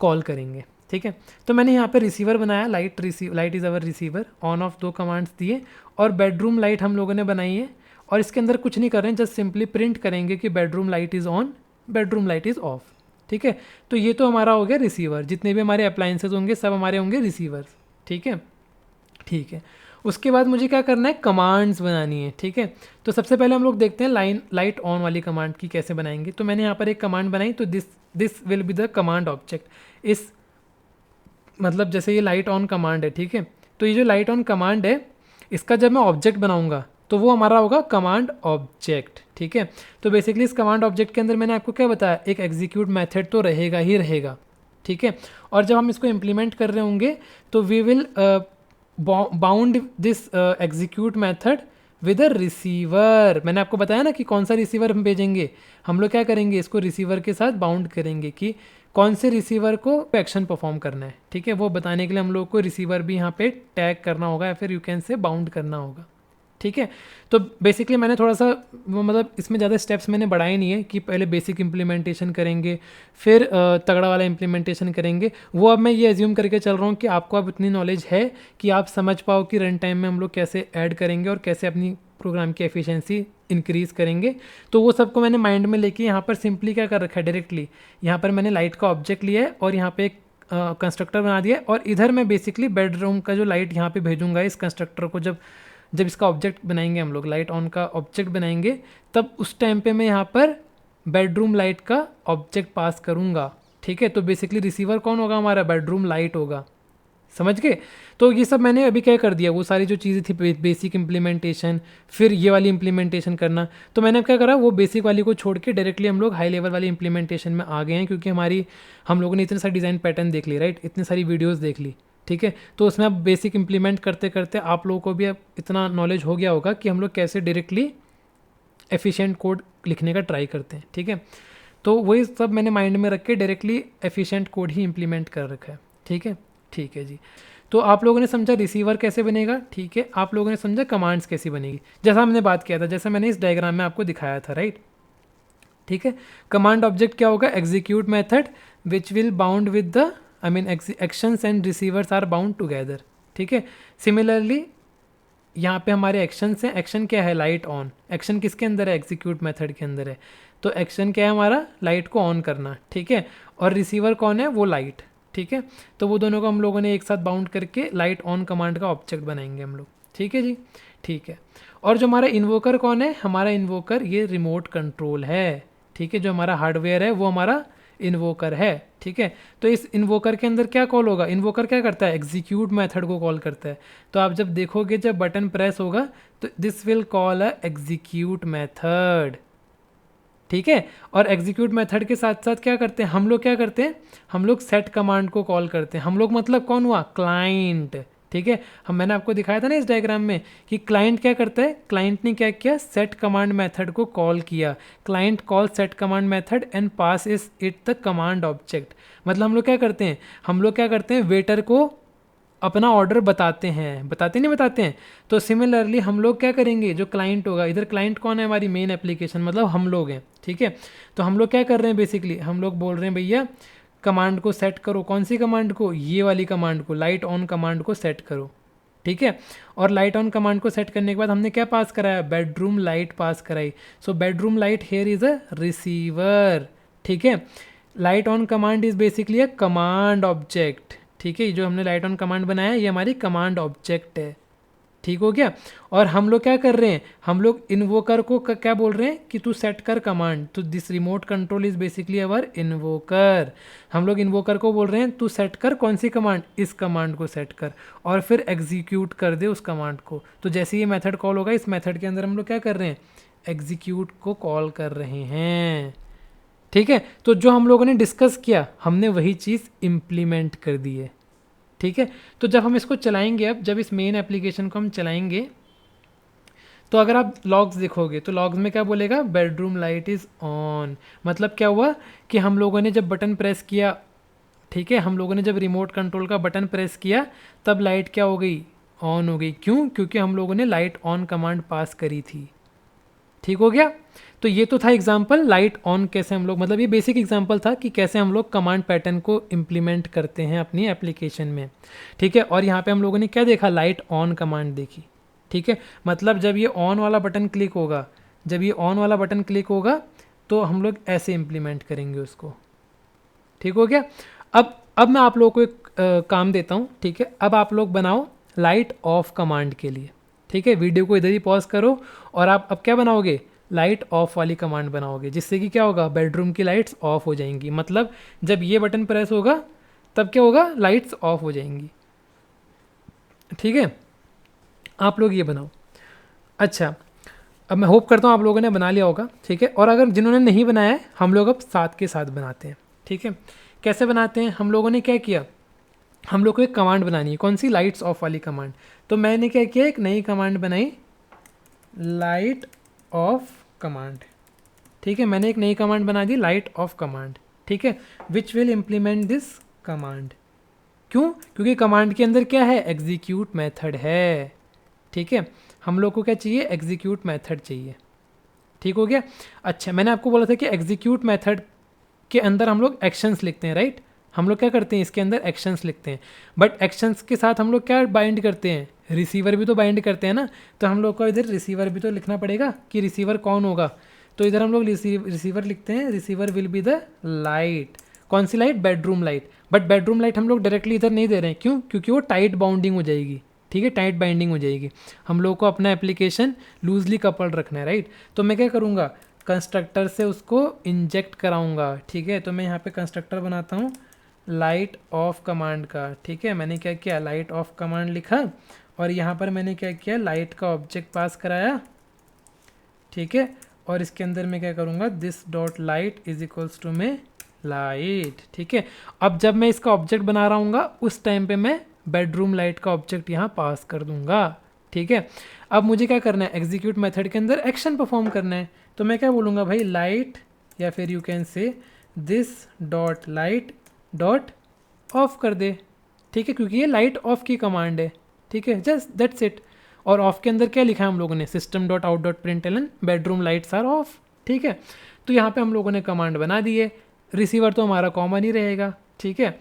कॉल करेंगे, ठीक है। तो मैंने यहाँ पे रिसीवर बनाया, light is our receiver. On off दो कमांड्स दिए, और बेडरूम लाइट हम लोगों ने बनाई है। और इसके अंदर कुछ नहीं कर रहे हैं, जस्ट सिंपली प्रिंट करेंगे कि bedroom light is on, bedroom light is of, ठीक है। तो ये तो हमारा हो गया रिसीवर। जितने भी हमारे अप्लायंसेज होंगे सब हमारे होंगे रिसीवर्स, ठीक है, ठीक है। उसके बाद मुझे क्या करना है, कमांड्स बनानी है, ठीक है। तो सबसे पहले हम लोग देखते हैं लाइट ऑन वाली कमांड की कैसे बनाएंगे। तो मैंने यहाँ पर एक कमांड बनाई, तो this will be the command object. इस मतलब जैसे ये लाइट ऑन कमांड है, ठीक है। तो ये जो लाइट ऑन कमांड है, इसका जब मैं ऑब्जेक्ट बनाऊंगा तो वो हमारा होगा कमांड ऑब्जेक्ट, ठीक है। तो बेसिकली इस कमांड ऑब्जेक्ट के अंदर मैंने आपको क्या बताया, एक एग्जीक्यूट मेथड तो रहेगा ही रहेगा, ठीक है। और जब हम इसको इम्प्लीमेंट कर रहे होंगे तो we will bound this execute method with a receiver. मैंने आपको बताया ना कि कौन सा रिसीवर हम भेजेंगे। हम लोग क्या करेंगे, इसको रिसीवर के साथ बाउंड करेंगे कि कौन से रिसीवर को एक्शन परफॉर्म करना है, ठीक है। वो बताने के लिए हम लोग को रिसीवर भी यहाँ पे टैग करना होगा, या फिर यू कैन से बाउंड करना होगा, ठीक है। तो बेसिकली मैंने थोड़ा सा मतलब इसमें ज़्यादा स्टेप्स मैंने बढ़ाए नहीं है कि पहले बेसिक इम्प्लीमेंटेशन करेंगे फिर तगड़ा वाला इम्प्लीमेंटेशन करेंगे। वो अब मैं ये एज्यूम करके चल रहा हूँ कि आपको अब इतनी नॉलेज है कि आप समझ पाओ कि रन टाइम में हम लोग कैसे ऐड करेंगे और कैसे अपनी प्रोग्राम की एफिशिएंसी इंक्रीज़ करेंगे। तो वो सबको मैंने माइंड में लेके यहाँ पर सिंपली क्या कर रखा है, डायरेक्टली यहाँ पर मैंने लाइट का ऑब्जेक्ट लिया है और यहाँ पे एक कंस्ट्रक्टर बना दिया है। और इधर मैं बेसिकली बेडरूम का जो लाइट यहाँ पे भेजूंगा इस कंस्ट्रक्टर को, जब इसका ऑब्जेक्ट बनाएंगे हम लोग, लाइट ऑन का ऑब्जेक्ट बनाएंगे, तब उस टाइम पे मैं यहाँ पर बेडरूम लाइट का ऑब्जेक्ट पास करूँगा, ठीक है। तो बेसिकली रिसीवर कौन होगा हमारा, बेडरूम लाइट होगा, समझ गए। तो ये सब मैंने अभी क्या कर दिया, वो सारी जो चीज़ें थी बेसिक इम्प्लीमेंटेशन, फिर ये वाली इम्प्लीमेंटेशन करना, तो मैंने अब क्या करा, वो बेसिक वाली को छोड़ के डायरेक्टली हम लोग हाई लेवल वाली इम्प्लीमेंटेशन में आ गए हैं। क्योंकि हम लोगों ने इतने सारे डिज़ाइन पैटर्न देख ली, राइट, इतनी सारी वीडियोज़ देख ली, ठीक है। तो उसमें अब बेसिक इम्प्लीमेंट करते करते आप लोगों को भी अब इतना नॉलेज हो गया होगा कि हम लोग कैसे डायरेक्टली एफिशिएंट कोड लिखने का ट्राई करते हैं, ठीक है। तो वही सब मैंने माइंड में रख के डायरेक्टली एफिशिएंट कोड ही इम्प्लीमेंट कर रखा है, ठीक है, ठीक है जी। तो आप लोगों ने समझा रिसीवर कैसे बनेगा, ठीक है। आप लोगों ने समझा कमांड्स कैसी बनेगी, जैसा हमने बात किया था, जैसा मैंने इस डायग्राम में आपको दिखाया था, राइट, ठीक है। कमांड ऑब्जेक्ट क्या होगा, execute method which will bound with the actions and receivers are bound together, ठीक है। सिमिलरली यहाँ पे हमारे एक्शंस हैं, एक्शन क्या है, लाइट ऑन। एक्शन किसके अंदर है, एग्जीक्यूट मेथड के अंदर है। तो एक्शन क्या है हमारा, लाइट को ऑन करना, ठीक है। और रिसीवर कौन है, वो लाइट, ठीक है। तो वो दोनों को हम लोगों ने एक साथ बाउंड करके लाइट ऑन कमांड का ऑब्जेक्ट बनाएंगे हम लोग, ठीक है जी, ठीक है। और जो हमारा इन्वोकर कौन है, हमारा इन्वोकर ये रिमोट कंट्रोल है, ठीक है। जो हमारा हार्डवेयर है वो हमारा इन्वोकर है, ठीक है। तो इस इन्वोकर के अंदर क्या कॉल होगा, इन्वोकर क्या करता है, एग्जीक्यूट मेथड को कॉल करता है। तो आप जब देखोगे जब बटन प्रेस होगा तो this will call a execute method, ठीक है। और एग्जीक्यूट मेथड के साथ साथ क्या करते हैं हम लोग, क्या करते हैं हम लोग सेट कमांड को कॉल करते हैं। हम लोग मतलब कौन हुआ, क्लाइंट, ठीक है। मैंने आपको दिखाया था ना इस डायग्राम में कि क्लाइंट क्या करता है, क्लाइंट ने क्या किया, सेट कमांड मेथड को कॉल किया। Client call set command method and pass is it the command object. मतलब हम लोग क्या करते हैं, हम लोग क्या करते हैं, वेटर को अपना ऑर्डर बताते हैं, बताते नहीं बताते हैं। तो सिमिलरली हम लोग क्या करेंगे, जो क्लाइंट होगा, इधर क्लाइंट कौन है, हमारी मेन एप्लीकेशन, मतलब हम लोग हैं, ठीक है। तो हम लोग क्या कर रहे हैं, बेसिकली हम लोग बोल रहे हैं भैया कमांड को सेट करो, कौन सी कमांड को, ये वाली कमांड को, लाइट ऑन कमांड को सेट करो, ठीक है। और लाइट ऑन कमांड को सेट करने के बाद हमने क्या पास कराया, बेडरूम लाइट पास कराई। So bedroom light here is a receiver, ठीक है। Light on command is basically a command object, ठीक है। जो हमने लाइट ऑन कमांड बनाया है ये हमारी कमांड ऑब्जेक्ट है, ठीक हो गया। और हम लोग क्या कर रहे हैं, हम लोग इन्वोकर को क्या बोल रहे हैं कि तू सेट कर कमांड। तो this remote control is basically our invoker. हम लोग इन्वोकर को बोल रहे हैं तू सेट कर कौन सी कमांड, इस कमांड को सेट कर और फिर एग्जीक्यूट कर दे उस कमांड को। तो जैसे ये मेथड कॉल होगा, इस मेथड के अंदर हम लोग क्या कर रहे हैं, एग्जीक्यूट को कॉल कर रहे हैं, ठीक है। तो जो हम लोगों ने डिस्कस किया हमने वही चीज़ इम्प्लीमेंट कर दी है, ठीक है। तो जब हम इसको चलाएंगे, अब जब इस मेन एप्लीकेशन को हम चलाएंगे तो अगर आप लॉग्स देखोगे तो लॉग्स में क्या बोलेगा, बेडरूम लाइट इज़ ऑन। मतलब क्या हुआ कि हम लोगों ने जब बटन प्रेस किया, ठीक है, हम लोगों ने जब रिमोट कंट्रोल का बटन प्रेस किया तब लाइट क्या हो गई, ऑन हो गई। क्यों, क्योंकि हम लोगों ने लाइट ऑन कमांड पास करी थी, ठीक हो गया। तो ये तो था एग्जाम्पल लाइट ऑन कैसे हम लोग, मतलब ये बेसिक एग्जाम्पल था कि कैसे हम लोग कमांड पैटर्न को इम्प्लीमेंट करते हैं अपनी एप्लीकेशन में, ठीक है। और यहाँ पे हम लोगों ने क्या देखा, लाइट ऑन कमांड देखी, ठीक है। मतलब जब ये ऑन वाला बटन क्लिक होगा, जब ये ऑन वाला बटन क्लिक होगा तो हम लोग ऐसे इम्प्लीमेंट करेंगे उसको, ठीक हो गया। अब मैं आप लोगों को एक काम देता हूँ, ठीक है। अब आप लोग बनाओ लाइट ऑफ कमांड के लिए, ठीक है। वीडियो को इधर ही पॉज करो और आप अब क्या बनाओगे, लाइट ऑफ वाली कमांड बनाओगे, जिससे कि क्या होगा, बेडरूम की लाइट्स ऑफ हो जाएंगी। मतलब जब ये बटन प्रेस होगा तब क्या होगा, लाइट्स ऑफ हो जाएंगी, ठीक है। आप लोग ये बनाओ। अच्छा, अब मैं होप करता हूँ आप लोगों ने बना लिया होगा, ठीक है। और अगर जिन्होंने नहीं बनाया है हम लोग अब साथ के साथ बनाते हैं, ठीक है। कैसे बनाते हैं, हम लोगों ने क्या किया, हम लोग को एक कमांड बनानी है, कौन सी, लाइट्स ऑफ वाली कमांड। तो मैंने क्या किया, एक नई कमांड बनाई, लाइट ऑफ कमांड, ठीक है। मैंने एक नई कमांड बना दी, लाइट ऑफ कमांड, ठीक है, which will implement this command. क्यों, क्योंकि कमांड के अंदर क्या है, एग्जीक्यूट मेथड है, ठीक है। हम लोग को क्या चाहिए, एग्जीक्यूट मेथड चाहिए, ठीक हो गया। अच्छा, मैंने आपको बोला था कि एग्जीक्यूट मेथड के अंदर हम लोग एक्शंस लिखते हैं, राइट। हम लोग क्या करते हैं, इसके अंदर एक्शंस लिखते हैं, बट एक्शंस के साथ हम लोग क्या बाइंड करते हैं, रिसीवर भी तो बाइंड करते हैं ना। तो हम लोग को इधर रिसीवर भी तो लिखना पड़ेगा कि रिसीवर कौन होगा। तो इधर हम लोग रिसीवर लिखते हैं, receiver will be the light, कौन सी light, bedroom light. But bedroom light हम लोग डायरेक्टली इधर नहीं दे रहे हैं, क्यों, क्योंकि वो टाइट बाउंडिंग हो जाएगी, ठीक है, टाइट बाइंडिंग हो जाएगी। हम लोग को अपना एप्लीकेशन लूजली कपल्ड रखना है, राइट। तो मैं क्या करूँगा, कंस्ट्रक्टर से उसको इंजेक्ट कराऊंगा, ठीक है। तो मैं यहाँ पे कंस्ट्रक्टर बनाता हूँ लाइट ऑफ कमांड का, ठीक है। मैंने क्या किया, लाइट ऑफ कमांड लिखा और यहाँ पर मैंने क्या किया, लाइट का ऑब्जेक्ट पास कराया, ठीक है। और इसके अंदर मैं क्या करूँगा, this dot light is equals to में लाइट, ठीक है। अब जब मैं इसका ऑब्जेक्ट बना रहा हूँगा उस टाइम पे मैं बेडरूम लाइट का ऑब्जेक्ट यहाँ पास कर दूंगा, ठीक है। अब मुझे क्या करना है, एग्जीक्यूट मेथड के अंदर एक्शन परफॉर्म करना है। तो मैं क्या बोलूँगा भाई, लाइट, या फिर यू कैन से this dot light dot of कर दे, ठीक है, क्योंकि ये लाइट ऑफ की कमांड है, ठीक है, जस्ट दैट्स इट। और ऑफ के अंदर क्या लिखा है हम लोगों ने, system dot out dot println bedroom lights are off, ठीक है। तो यहाँ पे हम लोगों ने कमांड बना दी है, रिसीवर तो हमारा कॉमन ही रहेगा, ठीक है।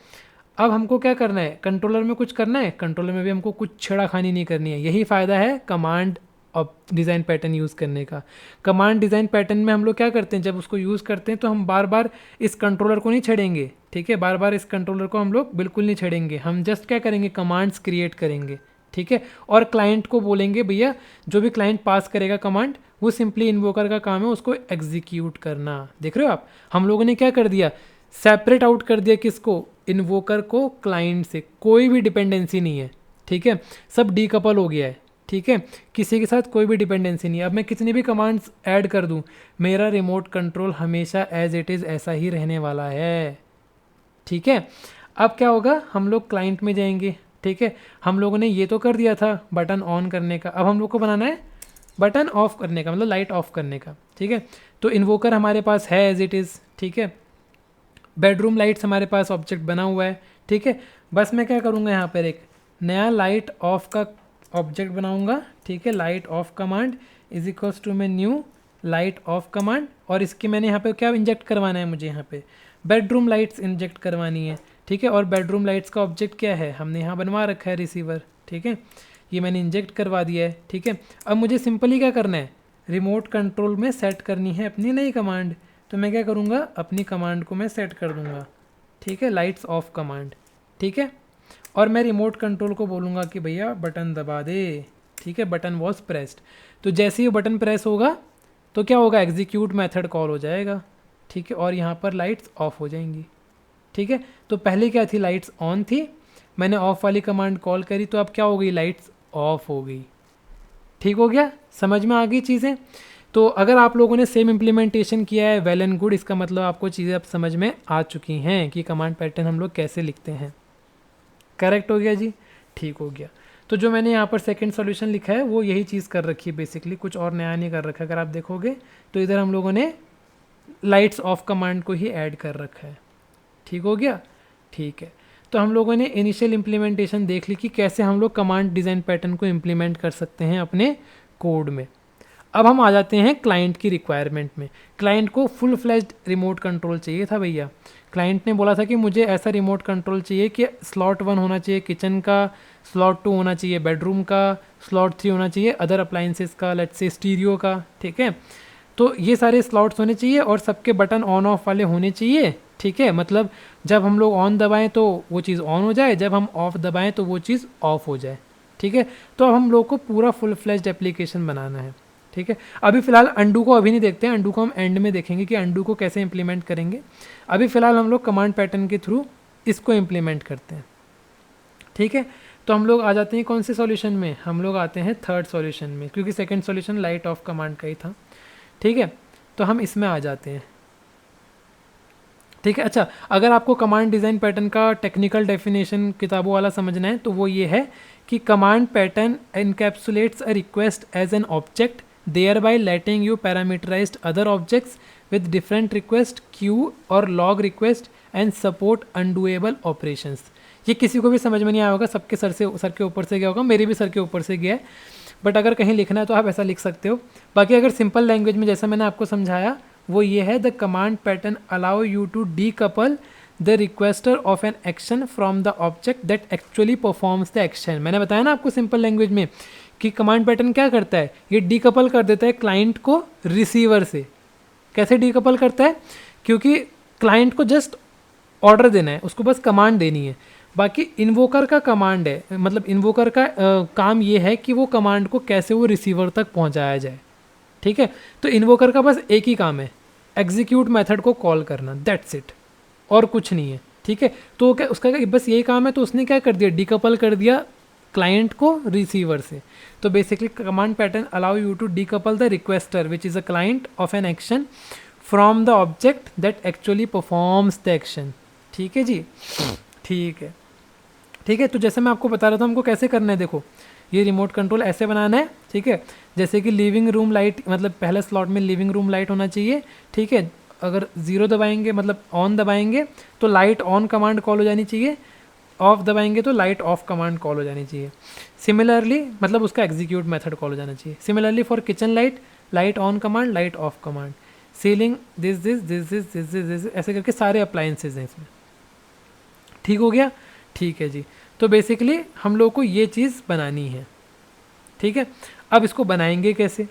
अब हमको क्या करना है, कंट्रोलर में कुछ करना है, कंट्रोलर में भी हमको कुछ छेड़ाखानी नहीं करनी है। यही फ़ायदा है कमांड अब डिज़ाइन पैटर्न यूज़ करने का। कमांड डिज़ाइन पैटर्न में हम लोग क्या करते हैं, जब उसको यूज़ करते हैं तो हम बार बार इस कंट्रोलर को नहीं छेड़ेंगे, ठीक है, बार बार इस कंट्रोलर को हम लोग बिल्कुल नहीं छेड़ेंगे। हम जस्ट क्या करेंगे, कमांड्स क्रिएट करेंगे, ठीक है, और क्लाइंट को बोलेंगे भैया जो भी क्लाइंट पास करेगा कमांड वो सिंपली इन्वोकर का काम है उसको एग्जीक्यूट करना। देख रहे हो आप, हम लोगों ने क्या कर दिया, सेपरेट आउट कर दिया किसको, इन्वोकर को क्लाइंट से, कोई भी डिपेंडेंसी नहीं है, ठीक है, सब डीकपल हो गया है, ठीक है, किसी के साथ कोई भी डिपेंडेंसी नहीं है। अब मैं कितनी भी कमांड्स ऐड कर दूं, मेरा रिमोट कंट्रोल हमेशा एज इट इज़ ऐसा ही रहने वाला है, ठीक है। अब क्या होगा, हम लोग क्लाइंट में जाएंगे, ठीक है, हम लोगों ने ये तो कर दिया था बटन ऑन करने का, अब हम लोग को बनाना है बटन ऑफ करने का, मतलब लाइट ऑफ करने का, ठीक है। तो इन्वोकर हमारे पास है एज इट इज़, ठीक है, बेडरूम लाइट्स हमारे पास ऑब्जेक्ट बना हुआ है, ठीक है। बस मैं क्या करूँगा, यहाँ पर एक नया लाइट ऑफ का ऑब्जेक्ट बनाऊँगा, ठीक है, light off command is equals to में न्यू लाइट ऑफ कमांड, और इसकी मैंने यहाँ पे क्या इंजेक्ट करवाना है, मुझे यहाँ पे बेडरूम लाइट्स इंजेक्ट करवानी है, ठीक है। और बेडरूम लाइट्स का ऑब्जेक्ट क्या है, हमने यहाँ बनवा रखा है रिसीवर, ठीक है, ये मैंने इंजेक्ट करवा दिया है, ठीक है। अब मुझे सिंपली क्या करना है, रिमोट कंट्रोल में सेट करनी है अपनी नई कमांड, तो मैं क्या करूँगा, अपनी कमांड को मैं सेट कर दूँगा, ठीक है, लाइट्स ऑफ कमांड, ठीक है। और मैं रिमोट कंट्रोल को बोलूँगा कि भैया बटन दबा दे, ठीक है, बटन वॉज प्रेस्ड। तो जैसे ही बटन प्रेस होगा तो क्या होगा, एग्जीक्यूट मेथड कॉल हो जाएगा, ठीक है, और यहाँ पर लाइट्स ऑफ हो जाएंगी, ठीक है। तो पहले क्या थी, लाइट्स ऑन थी, मैंने ऑफ वाली कमांड कॉल करी तो अब क्या हो गई, लाइट्स ऑफ हो गई, ठीक हो गया, समझ में आ गई चीज़ें। तो अगर आप लोगों ने सेम इम्प्लीमेंटेशन किया है, वेल एंड गुड, इसका मतलब आपको चीज़ें अब समझ में आ चुकी हैं कि कमांड पैटर्न हम लोग कैसे लिखते हैं। करेक्ट हो गया जी, ठीक हो गया। तो जो मैंने यहाँ पर सेकंड सॉल्यूशन लिखा है वो यही चीज़ कर रखी है बेसिकली, कुछ और नया नहीं कर रखा। अगर आप देखोगे तो इधर हम लोगों ने लाइट्स ऑफ कमांड को ही ऐड कर रखा है, ठीक हो गया, ठीक है। तो हम लोगों ने इनिशियल इम्प्लीमेंटेशन देख ली कि कैसे हम लोग कमांड डिज़ाइन पैटर्न को इम्प्लीमेंट कर सकते हैं अपने कोड में। अब हम आ जाते हैं क्लाइंट की रिक्वायरमेंट में। क्लाइंट को फुल फ्लैश्ड रिमोट कंट्रोल चाहिए था भैया। क्लाइंट ने बोला था कि मुझे ऐसा रिमोट कंट्रोल चाहिए कि स्लॉट 1 होना चाहिए किचन का, स्लॉट 2 होना चाहिए बेडरूम का, स्लॉट 3 होना चाहिए अदर अप्लाइंसेस का, लेट्स से स्टीरियो का, ठीक है। तो ये सारे स्लॉट्स होने चाहिए और सबके बटन ऑन ऑफ वाले होने चाहिए, ठीक है। मतलब जब हम लोग ऑन दबाएं तो वो चीज़ ऑन हो जाए, जब हम ऑफ दबाएं तो वो चीज़ ऑफ हो जाए, ठीक है। तो अब हम लोग को पूरा फुल फ्लैश्ड एप्लीकेशन बनाना है, ठीक है। अभी फ़िलहाल अंडू को अभी नहीं देखते हैं, अंडू को हम एंड में देखेंगे कि अंडू को कैसे इंप्लीमेंट करेंगे। अभी फ़िलहाल हम लोग कमांड पैटर्न के थ्रू इसको इम्प्लीमेंट करते हैं, ठीक है। तो हम लोग आ जाते हैं कौन से सॉल्यूशन में, हम लोग आते हैं थर्ड सॉल्यूशन में, क्योंकि second solution light off command का ही था, ठीक है। तो हम इसमें आ जाते हैं, ठीक है। अच्छा, अगर आपको कमांड डिज़ाइन पैटर्न का टेक्निकल डेफिनेशन किताबों वाला समझना है तो वो ये है कि command pattern encapsulates a request as an object thereby letting you parameterized other objects with different request queue और log request and support undoable operations। ये किसी को भी समझ में नहीं आया होगा, सबके सर के ऊपर से गया होगा, मेरे भी सर के ऊपर से गया है, बट अगर कहीं लिखना है तो आप ऐसा लिख सकते हो। बाकी अगर सिंपल लैंग्वेज में जैसा मैंने आपको समझाया वो ये है, the command pattern allow you to decouple the requester of an action from the object that actually performs the action. मैंने बताया ना आपको सिंपल लैंग्वेज में कि कमांड पैटर्न क्या करता है, ये डीकपल कर देता है क्लाइंट को रिसीवर से। कैसे डीकपल करता है, क्योंकि क्लाइंट को जस्ट ऑर्डर देना है, उसको बस कमांड देनी है, बाकी इन्वोकर का कमांड है, मतलब इन्वोकर का काम ये है कि वो कमांड को कैसे वो रिसीवर तक पहुंचाया जाए, ठीक है। तो इन्वोकर का बस एक ही काम है, एग्जीक्यूट मेथड को कॉल करना, दैट्स इट, और कुछ नहीं है, ठीक है। तो क्या उसका बस यही काम है, तो उसने क्या कर दिया, डीकपल कर दिया क्लाइंट को रिसीवर से। तो basically command pattern allow you to decouple the requester which is a client of an action from the object that actually performs the action, ठीक है जी, ठीक है, ठीक है। तो जैसे मैं आपको बता रहा था हमको कैसे करना है, देखो ये रिमोट कंट्रोल ऐसे बनाना है, ठीक है। जैसे कि लिविंग रूम लाइट, मतलब पहले स्लॉट में लिविंग रूम लाइट होना चाहिए, ठीक है। अगर 0 दबाएंगे मतलब ऑन दबाएंगे तो लाइट ऑन कमांड कॉल हो जानी चाहिए, ऑफ दबाएंगे तो लाइट ऑफ कमांड कॉल हो जानी चाहिए। सिमिलरली मतलब उसका एग्जीक्यूट मेथड कॉल हो जाना चाहिए। Similarly for kitchen light, light on command, light off command, ceiling this this this this this this this, ऐसे करके सारे अप्लाइंसेज हैं इसमें, ठीक हो गया, ठीक है जी। तो बेसिकली हम लोग को ये चीज़ बनानी है, ठीक है। अब इसको बनाएंगे कैसे,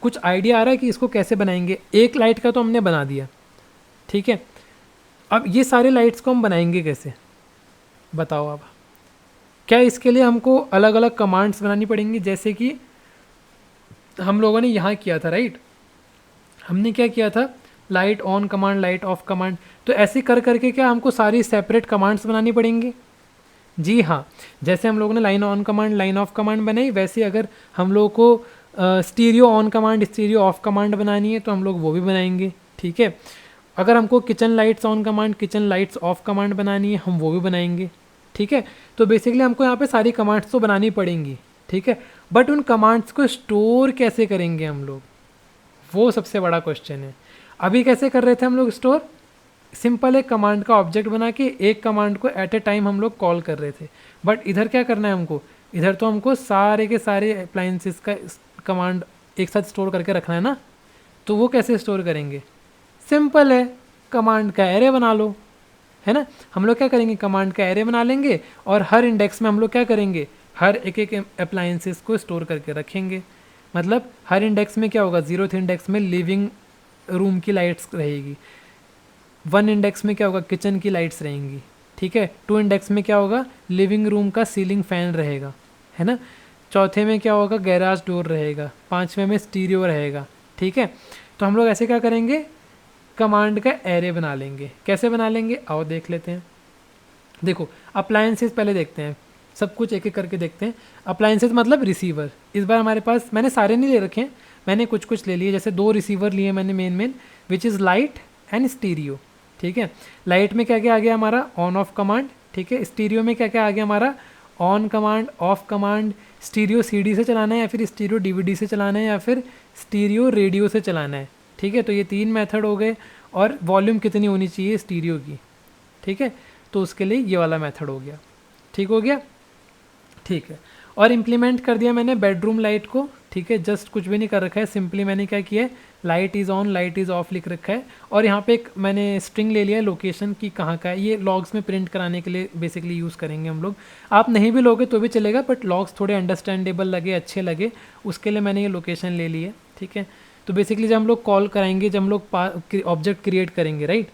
कुछ आइडिया आ रहा है कि इसको कैसे बनाएंगे? एक लाइट का तो हमने बना दिया, ठीक है, अब ये सारे लाइट्स को हम बनाएंगे कैसे, बताओ अब। क्या इसके लिए हमको अलग अलग कमांड्स बनानी पड़ेंगी, जैसे कि हम लोगों ने यहाँ किया था, राइट? हमने क्या किया था, light on command, light off command. तो ऐसे कर करके क्या हमको सारी सेपरेट कमांड्स बनानी पड़ेंगी? जी हाँ, जैसे हम लोगों ने line on command, line of command बनाई, वैसे अगर हम लोगों को stereo on command, stereo of command बनानी है तो हम लोग वो भी बनाएंगे, ठीक है। अगर हमको kitchen lights on command, kitchen lights off command बनानी है, हम वो भी बनाएंगे, ठीक है। तो बेसिकली हमको यहाँ पे सारी कमांड्स तो बनानी पड़ेंगी, ठीक है, बट उन कमांड्स को स्टोर कैसे करेंगे हम लोग, वो सबसे बड़ा क्वेश्चन है। अभी कैसे कर रहे थे हम लोग स्टोर, सिंपल एक कमांड का ऑब्जेक्ट बना के एक कमांड को एट ए टाइम हम लोग कॉल कर रहे थे, बट इधर क्या करना है हमको, इधर तो हमको सारे के सारे अप्लायंसेस का कमांड एक साथ स्टोर करके रखना है ना। तो वो कैसे स्टोर करेंगे, सिंपल है, कमांड का एरे बना लो, है ना। हम लोग क्या करेंगे, कमांड का एरे बना लेंगे और हर इंडेक्स में हम लोग क्या करेंगे, हर एक एक अप्लायंसेस को स्टोर करके रखेंगे। मतलब हर इंडेक्स में क्या होगा, 0th इंडेक्स में लिविंग रूम की लाइट्स रहेगी, 1 इंडेक्स में क्या होगा, किचन की लाइट्स रहेंगी, ठीक है। 2 इंडेक्स में क्या होगा, लिविंग रूम का सीलिंग फैन रहेगा, है ना। चौथे में क्या होगा, गैराज डोर रहेगा, 5वें में स्टीरियो रहेगा, ठीक है। तो हम लोग ऐसे क्या करेंगे, कमांड का एरे बना लेंगे। कैसे बना लेंगे, आओ देख लेते हैं। देखो अप्लायंसेस पहले देखते हैं, सब कुछ एक एक करके देखते हैं। अप्लायंसेस मतलब रिसीवर, इस बार हमारे पास मैंने सारे नहीं ले रखे हैं, मैंने कुछ कुछ ले लिए, जैसे 2 रिसीवर लिए मैंने main which is light and stereo, ठीक है। लाइट में क्या क्या आ गया हमारा, ऑन ऑफ कमांड, ठीक है। स्टीरियो में क्या क्या आ गया हमारा, on command, of command. Stereo CD से चलाना है या फिर स्टीरियो डीवीडी से चलाना है या फिर स्टीरियो रेडियो से चलाना है, ठीक है। तो ये 3 मेथड हो गए। और वॉल्यूम कितनी होनी चाहिए स्टीरियो की, ठीक है, तो उसके लिए ये वाला मेथड हो गया, ठीक हो गया, ठीक है। और इम्प्लीमेंट कर दिया मैंने बेडरूम लाइट को, ठीक है, जस्ट कुछ भी नहीं कर रखा है, सिंपली मैंने क्या किया है, light is on, light is of लिख रखा है। और यहाँ पे एक मैंने स्ट्रिंग ले लिया है लोकेशन की, कहाँ का है, ये लॉग्स में प्रिंट कराने के लिए बेसिकली यूज़ करेंगे हम लोग। आप नहीं भी लोगे तो भी चलेगा, बट लॉग्स थोड़े अंडरस्टैंडेबल लगे, अच्छे लगे, उसके लिए मैंने ये लोकेशन ले ली है, ठीक है। तो बेसिकली जब हम लोग कॉल कराएंगे, जब हम लोग ऑब्जेक्ट क्रिएट करेंगे, राइट,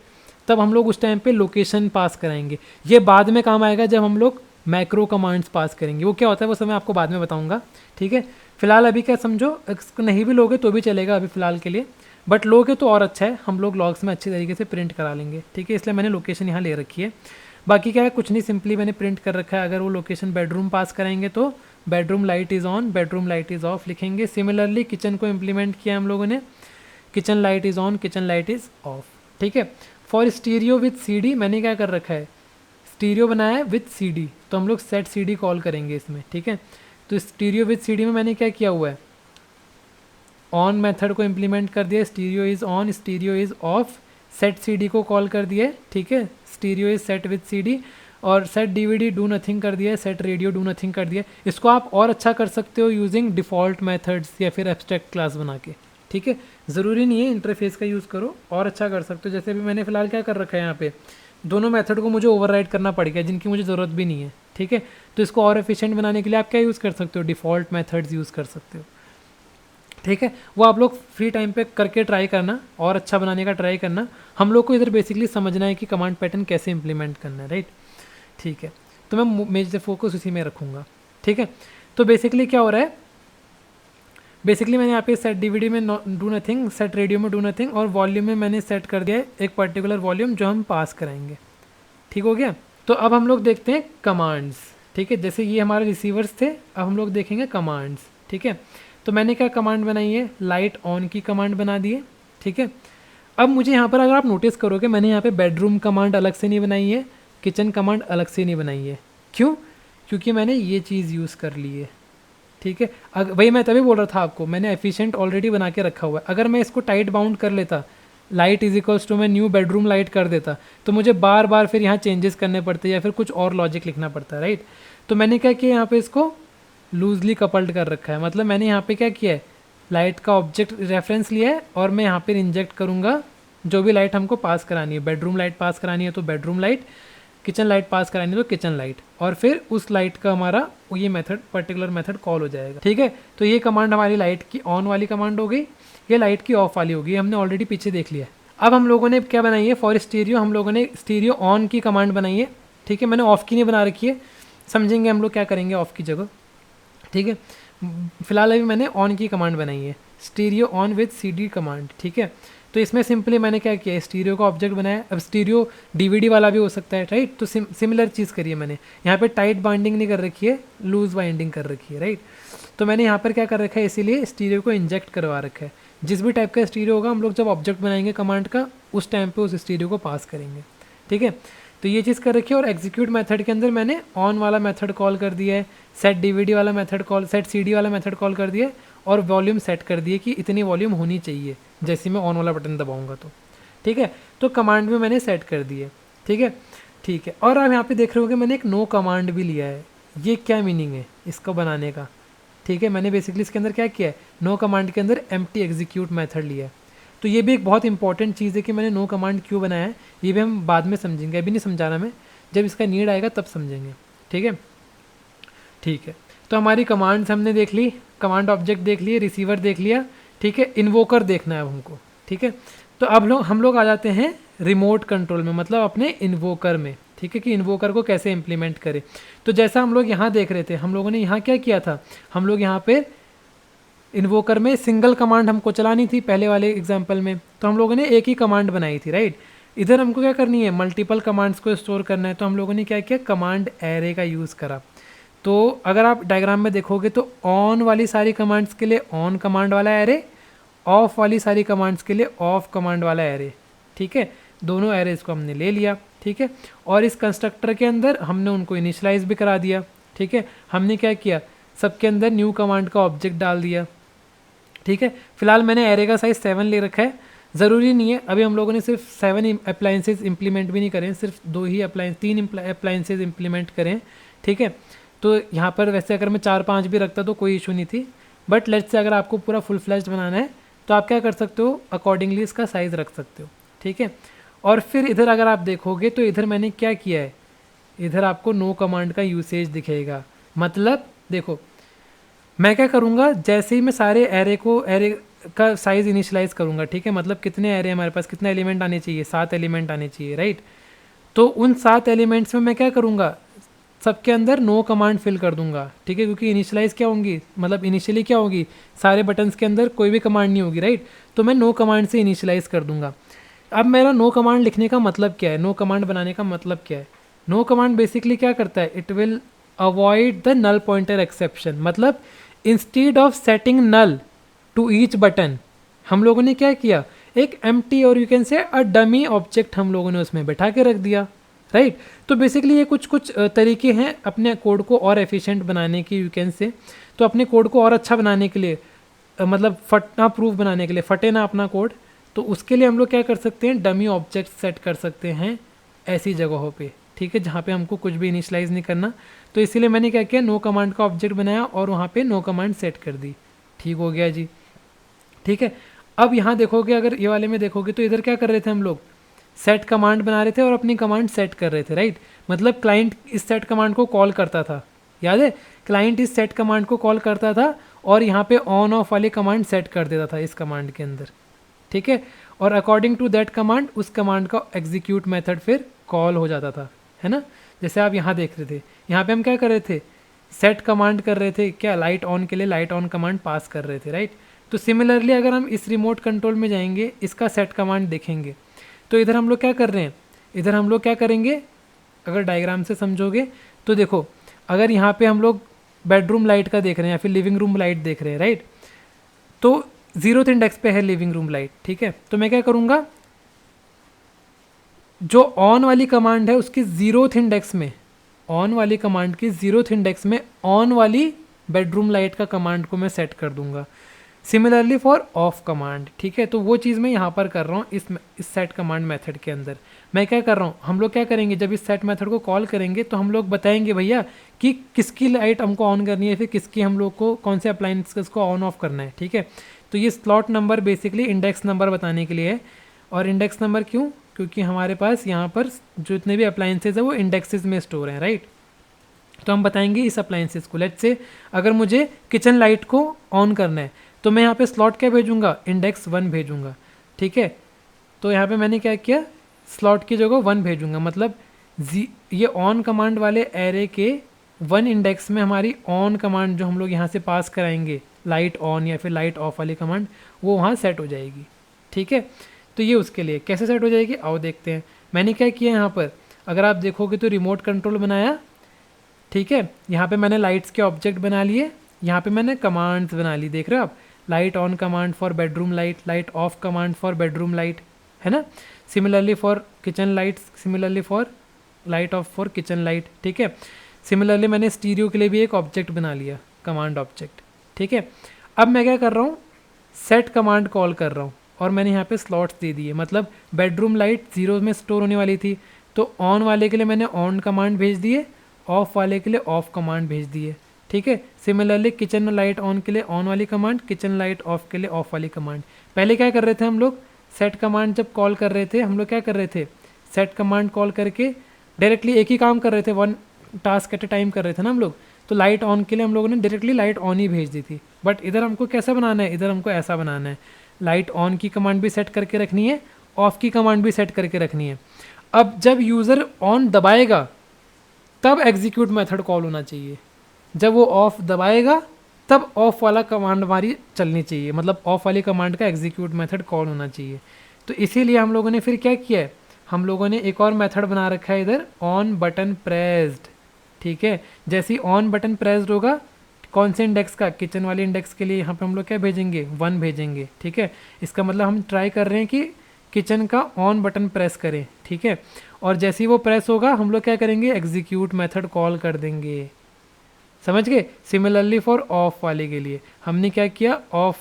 तब हम लोग उस टाइम पे लोकेशन पास कराएंगे। ये बाद में काम आएगा जब हम लोग मैक्रो कमांड्स पास करेंगे, वो क्या होता है वो सब मैं आपको बाद में बताऊंगा, ठीक है। फिलहाल अभी क्या समझो, इसको नहीं भी लोगे तो भी चलेगा अभी फ़िलहाल के लिए, बट लोगे तो और अच्छा है, हम लोग लॉग्स में अच्छी तरीके से प्रिंट करा लेंगे, ठीक है। इसलिए मैंने लोकेशन यहाँ ले रखी है। बाकी क्या है, कुछ नहीं, सिंपली मैंने प्रिंट कर रखा है। अगर वो लोकेशन बेडरूम पास कराएंगे तो bedroom light is on, bedroom light is of लिखेंगे। सिमिलरली किचन को इम्प्लीमेंट किया हम लोगों ने, kitchen light is on, kitchen light is of, ठीक है। फॉर स्टीरियो विथ CD मैंने क्या कर रखा है, स्टीरियो बनाया है विथ CD, तो हम लोग सेट CD कॉल करेंगे इसमें, ठीक है। तो स्टीरियो विथ CD में मैंने क्या किया हुआ है, ऑन मेथड को इम्प्लीमेंट कर दिया, stereo is on, stereo is of, set CD को कॉल कर दिया, ठीक है, stereo is set with CD, और सेट DVD डू नथिंग कर दिया है, सेट रेडियो डू नथिंग कर दिया। इसको आप और अच्छा कर सकते हो यूजिंग डिफ़ॉल्ट मेथड्स या फिर एब्स्ट्रैक्ट क्लास बना के, ठीक है। ज़रूरी नहीं है इंटरफेस का यूज़ करो, और अच्छा कर सकते हो। जैसे भी मैंने फ़िलहाल क्या कर रखा है, यहाँ पे दोनों मेथड को मुझे ओवरराइड करना पड़ गया जिनकी मुझे ज़रूरत भी नहीं है, ठीक है। तो इसको और एफिशिएंट बनाने के लिए आप क्या यूज़ कर सकते हो, डिफ़ॉल्ट मेथड्स यूज़ कर सकते हो, ठीक है। वो आप लोग फ्री टाइम पे करके ट्राई करना और अच्छा बनाने का ट्राई करना। हम लोग को इधर बेसिकली समझना है कि कमांड पैटर्न कैसे इंप्लीमेंट करना है, राइट, ठीक है। तो मैं मेजर फोकस उसी में रखूँगा, ठीक है। तो बेसिकली क्या हो रहा है, बेसिकली मैंने यहाँ पे सेट DVD में डू नथिंग, सेट रेडियो में डू नथिंग, और वॉल्यूम में मैंने सेट कर दिया है एक पर्टिकुलर वॉल्यूम जो हम पास कराएंगे, ठीक हो गया। तो अब हम लोग देखते हैं कमांड्स, ठीक है। जैसे ये हमारे रिसीवर्स थे, अब हम लोग देखेंगे कमांड्स, ठीक है। तो मैंने क्या कमांड बनाई है, लाइट ऑन की कमांड बना दी है, ठीक है। अब मुझे यहाँ पर अगर आप नोटिस करोगे, मैंने यहाँ पे बेडरूम कमांड अलग से नहीं बनाई है, किचन कमांड अलग से नहीं बनाई है। क्यों, क्योंकि मैंने ये चीज़ यूज़ कर ली है, ठीक है। वही मैं तभी बोल रहा था आपको, मैंने एफिशिएंट ऑलरेडी बना के रखा हुआ है। अगर मैं इसको टाइट बाउंड कर लेता, लाइट इज इक्वल्स टू मैं न्यू बेडरूम लाइट कर देता, तो मुझे बार बार फिर यहाँ चेंजेस करने पड़ते या फिर कुछ और लॉजिक लिखना पड़ता, राइट। तो मैंने क्या किया, यहाँ पे इसको लूजली कपल्ड कर रखा है। मतलब मैंने यहाँ पे क्या किया है, लाइट का ऑब्जेक्ट रेफरेंस लिया है और मैं यहाँ पर इंजेक्ट करूँगा जो भी लाइट हमको पास करानी है। बेडरूम लाइट पास करानी है तो bedroom light, kitchen light pass करानी तो किचन लाइट, और फिर उस लाइट का हमारा ये मेथड पर्टिकुलर मेथड कॉल हो जाएगा। ठीक है, तो ये कमांड हमारी लाइट की ऑन वाली कमांड हो गई, ये लाइट की ऑफ वाली होगी, हमने ऑलरेडी पीछे देख लिया। अब हम लोगों ने क्या बनाई है, फॉर स्टीरियो हम लोगों ने स्टीरियो ऑन की कमांड बनाई है। ठीक है, मैंने ऑफ की नहीं बना रखी है, समझेंगे हम लोग क्या करेंगे ऑफ की जगह। ठीक है, फिलहाल अभी मैंने ऑन की कमांड बनाई है, stereo on with CD command. ठीक है, तो इसमें सिंपली मैंने क्या किया, स्टीरियो का ऑब्जेक्ट बनाया। अब स्टीरियो DVD वाला भी हो सकता है, राइट। तो सिमिलर चीज़ करिए मैंने, यहाँ पे टाइट बाइंडिंग नहीं कर रखी है, लूज बाइंडिंग कर रखी है, राइट। तो मैंने यहाँ पर क्या कर रखा है, इसीलिए स्टीरियो को इंजेक्ट करवा रखा है। जिस भी टाइप का स्टीरियो होगा हम लोग जब ऑब्जेक्ट बनाएंगे कमांड का, उस टाइम पे उस स्टीरियो को पास करेंगे। ठीक है, तो ये चीज़ कर रखी है। और एग्जीक्यूट मेथड के अंदर मैंने ऑन वाला मेथड कॉल कर दिया है, सेट DVD वाला मेथड कॉल, सेट CD वाला मेथड कॉल कर दिया, और वॉल्यूम सेट कर दिए कि इतनी वॉल्यूम होनी चाहिए जैसे मैं ऑन वाला बटन दबाऊंगा तो। ठीक है, तो कमांड में मैंने सेट कर दिए। ठीक है, ठीक है। और आप यहाँ पे देख रहे हो कि मैंने एक नो कमांड भी लिया है। ये क्या मीनिंग है इसको बनाने का? ठीक है, मैंने बेसिकली इसके अंदर क्या किया है, नो कमांड के अंदर एम्प्टी एग्जीक्यूट मेथड लिया है। तो ये भी एक बहुत इंपॉर्टेंट चीज़ है कि मैंने नो कमांड क्यों बनाया है, ये भी हम बाद में समझेंगे, अभी नहीं समझा रहा मैं, जब इसका नीड आएगा तब समझेंगे। ठीक है, ठीक है। तो हमारी कमांड्स हमने देख ली, कमांड ऑब्जेक्ट देख लिए, रिसीवर देख लिया। ठीक है, इन्वोकर देखना है अब हमको। ठीक है, तो अब हम लोग आ जाते हैं रिमोट कंट्रोल में, मतलब अपने इन्वोकर में। ठीक है, कि इन्वोकर को कैसे इम्प्लीमेंट करें। तो जैसा हम लोग यहाँ देख रहे थे, हम लोगों ने यहाँ क्या किया था, हम लोग यहाँ पे इन्वोकर में सिंगल कमांड हमको चलानी थी पहले वाले एग्जाम्पल में, तो हम लोगों ने एक ही कमांड बनाई थी, राइट। इधर हमको क्या करनी है, मल्टीपल कमांड्स को स्टोर करना है, तो हम लोगों ने क्या किया, कमांड एरे का यूज़ करा। तो अगर आप डायग्राम में देखोगे तो ऑन वाली सारी कमांड्स के लिए ऑन कमांड वाला एरे, ऑफ वाली सारी कमांड्स के लिए ऑफ कमांड वाला एरे। ठीक है, दोनों एरेज को हमने ले लिया। ठीक है, और इस कंस्ट्रक्टर के अंदर हमने उनको इनिशियलाइज भी करा दिया। ठीक है, हमने क्या किया, सबके अंदर न्यू कमांड का ऑब्जेक्ट डाल दिया। ठीक है, फिलहाल मैंने एरे का साइज़ 7 ले रखा है, ज़रूरी नहीं है, अभी हम लोगों ने सिर्फ 7 अप्लाइंसेज इंप्लीमेंट भी नहीं करें, सिर्फ 2 ही तीन अप्लाइंसेज इंप्लीमेंट करें। ठीक है, तो यहाँ पर वैसे अगर मैं 4-5 भी रखता तो कोई इशू नहीं थी, बट लेट्स से अगर आपको पूरा फुल फ्लैश्ड बनाना है तो आप क्या कर सकते हो, अकॉर्डिंगली इसका साइज़ रख सकते हो। ठीक है, और फिर इधर अगर आप देखोगे तो इधर मैंने क्या किया है, इधर आपको नो कमांड का यूसेज दिखेगा। मतलब देखो, मैं क्या करूँगा, जैसे ही मैं सारे एरे का साइज़ इनिशियलाइज़ करूँगा, ठीक है, मतलब कितने एरे हमारे पास, कितने एलिमेंट आने चाहिए, 7 एलिमेंट आने चाहिए, राइट। तो उन 7 एलिमेंट्स में मैं क्या करूँगा, सबके अंदर नो कमांड फिल कर दूंगा। ठीक है, क्योंकि इनिशियलाइज़ क्या होंगी, मतलब इनिशियली क्या होगी, सारे बटन्स के अंदर कोई भी कमांड नहीं होगी, राइट। तो मैं नो कमांड से इनिशियलाइज़ कर दूंगा। अब मेरा नो कमांड लिखने का मतलब क्या है, नो कमांड बनाने का मतलब क्या है, नो कमांड बेसिकली क्या करता है, it will avoid the null pointer exception. मतलब instead of setting null to each button, हम लोगों ने क्या किया, एक एम्प्टी और यू कैन से अ डमी ऑब्जेक्ट हम लोगों ने उसमें बैठा के रख दिया, राइट। तो बेसिकली ये कुछ तरीके हैं अपने कोड को और एफिशिएंट बनाने की, यू कैन से। तो अपने कोड को और अच्छा बनाने के लिए, मतलब फटना प्रूफ बनाने के लिए, फटे ना अपना कोड, तो उसके लिए हम लोग क्या कर सकते हैं, डमी ऑब्जेक्ट सेट कर सकते हैं ऐसी जगहों पे। ठीक है, जहाँ पे हमको कुछ भी इनिशियलाइज़ नहीं करना। तो इसीलिए मैंने क्या किया, नो कमांड का ऑब्जेक्ट बनाया और वहाँ पे नो कमांड सेट कर दी। ठीक हो गया जी। ठीक है, अब यहाँ देखोगे, अगर ये वाले में देखोगे तो इधर क्या कर रहे थे हम लोग, सेट कमांड बना रहे थे और अपनी कमांड सेट कर रहे थे, राइट। मतलब क्लाइंट इस सेट कमांड को कॉल करता था, याद है, क्लाइंट इस सेट कमांड को कॉल करता था और यहाँ पे ऑन ऑफ वाली कमांड सेट कर देता था इस कमांड के अंदर। ठीक है, और अकॉर्डिंग टू दैट कमांड उस कमांड का एग्जीक्यूट मेथड फिर कॉल हो जाता था, है ना। जैसे आप यहाँ देख रहे थे, यहाँ पे हम क्या कर रहे थे, सेट कमांड कर रहे थे, क्या लाइट ऑन के लिए लाइट ऑन कमांड पास कर रहे थे, राइट। तो सिमिलरली अगर हम इस रिमोट कंट्रोल में जाएंगे, इसका सेट कमांड देखेंगे, तो इधर हम लोग क्या कर रहे हैं, इधर हम लोग क्या करेंगे, अगर डायग्राम से समझोगे तो देखो, अगर यहाँ पे हम लोग बेडरूम लाइट का देख रहे हैं या फिर लिविंग रूम लाइट देख रहे हैं, राइट, तो 0th इंडेक्स पे है लिविंग रूम लाइट। ठीक है, तो मैं क्या करूँगा, जो ऑन वाली कमांड है उसकी 0th इंडेक्स में, ऑन वाली कमांड की 0th इंडेक्स में ऑन वाली बेडरूम लाइट का कमांड को मैं सेट कर दूंगा। Similarly for of command. ठीक है, तो वो चीज़ मैं यहाँ पर कर रहा हूँ इस सेट कमांड मेथड के अंदर। मैं क्या कर रहा हूँ, हम लोग क्या करेंगे, जब इस सेट मेथड को कॉल करेंगे तो हम लोग बताएंगे भैया कि किसकी लाइट हमको ऑन करनी है, फिर किसकी हम लोग को कौन से अप्लायंसेस को ऑन ऑफ करना है। ठीक है, तो ये slot number basically index number बताने के लिए है। और इंडेक्स नंबर क्यों, क्योंकि हमारे पास यहाँ पर जो इतने भी अप्लाइंसेज है वो इंडेक्सेस में स्टोर हैं, राइट। तो हम बताएंगे इस अप्लाइंसेस को। लेट्स से अगर मुझे किचन लाइट को ऑन करना है तो मैं यहाँ पे स्लॉट क्या भेजूंगा, इंडेक्स 1 भेजूंगा, ठीक है। तो यहाँ पे मैंने क्या किया, स्लॉट की जगह 1 भेजूंगा, मतलब ये ऑन कमांड वाले एरे के 1 इंडेक्स में हमारी ऑन कमांड जो हम लोग यहाँ से पास कराएंगे, लाइट ऑन या फिर लाइट ऑफ वाली कमांड, वो वहाँ सेट हो जाएगी, ठीक है। तो ये उसके लिए कैसे सेट हो जाएगी, आओ देखते हैं। मैंने क्या किया यहाँ पर, अगर आप देखोगे तो रिमोट कंट्रोल बनाया, ठीक है। यहाँ पे मैंने लाइट्स के ऑब्जेक्ट बना लिए, यहाँ पे मैंने कमांड्स बना ली, देख रहे हो आप, light on command for bedroom light, light off command for bedroom light, है ना। Similarly for kitchen lights, similarly for light of for kitchen light, ठीक है। सिमिलरली मैंने स्टीरियो के लिए भी एक ऑब्जेक्ट बना लिया, कमांड ऑब्जेक्ट, ठीक है। अब मैं क्या कर रहा हूँ, सेट कमांड कॉल कर रहा हूँ और मैंने यहाँ पे स्लॉट्स दे दिए, मतलब बेडरूम लाइट 0 में स्टोर होने वाली थी, तो ऑन वाले के लिए मैंने ऑन कमांड भेज दिए, ऑफ वाले के लिए ऑफ कमांड भेज दिए, ठीक है। सिमिलरली किचन लाइट ऑन के लिए ऑन वाली कमांड, किचन लाइट ऑफ के लिए ऑफ वाली कमांड। पहले क्या कर रहे थे हम लोग, सेट कमांड जब कॉल कर रहे थे हम लोग क्या कर रहे थे, सेट कमांड कॉल करके डायरेक्टली एक ही काम कर रहे थे, 1 टास्क एट ए टाइम कर रहे थे ना हम लोग। तो लाइट ऑन के लिए हम लोगों ने डायरेक्टली लाइट ऑन ही भेज दी थी, बट इधर हमको कैसा बनाना है, इधर हमको ऐसा बनाना है, लाइट ऑन की कमांड भी सेट करके रखनी है, ऑफ की कमांड भी सेट करके रखनी है। अब जब यूज़र ऑन दबाएगा तब एग्जीक्यूट मेथड कॉल होना चाहिए, जब वो ऑफ दबाएगा तब ऑफ वाला कमांड हमारी चलनी चाहिए, मतलब ऑफ वाली कमांड का एग्जीक्यूट मेथड कॉल होना चाहिए। तो इसीलिए हम लोगों ने फिर क्या किया है, हम लोगों ने एक और मेथड बना रखा है इधर, ऑन बटन प्रेस्ड, ठीक है। जैसे ही ऑन बटन प्रेस्ड होगा, कौन से इंडेक्स का, किचन वाले इंडेक्स के लिए यहाँ पे हम लोग क्या भेजेंगे, 1 भेजेंगे, ठीक है। इसका मतलब हम ट्राई कर रहे हैं कि किचन का ऑन बटन प्रेस करें, ठीक है। और जैसे ही वो प्रेस होगा हम लोग क्या करेंगे, एग्जीक्यूट मेथड कॉल कर देंगे, समझ गए। सिमिलरली फॉर ऑफ वाले के लिए हमने क्या किया, ऑफ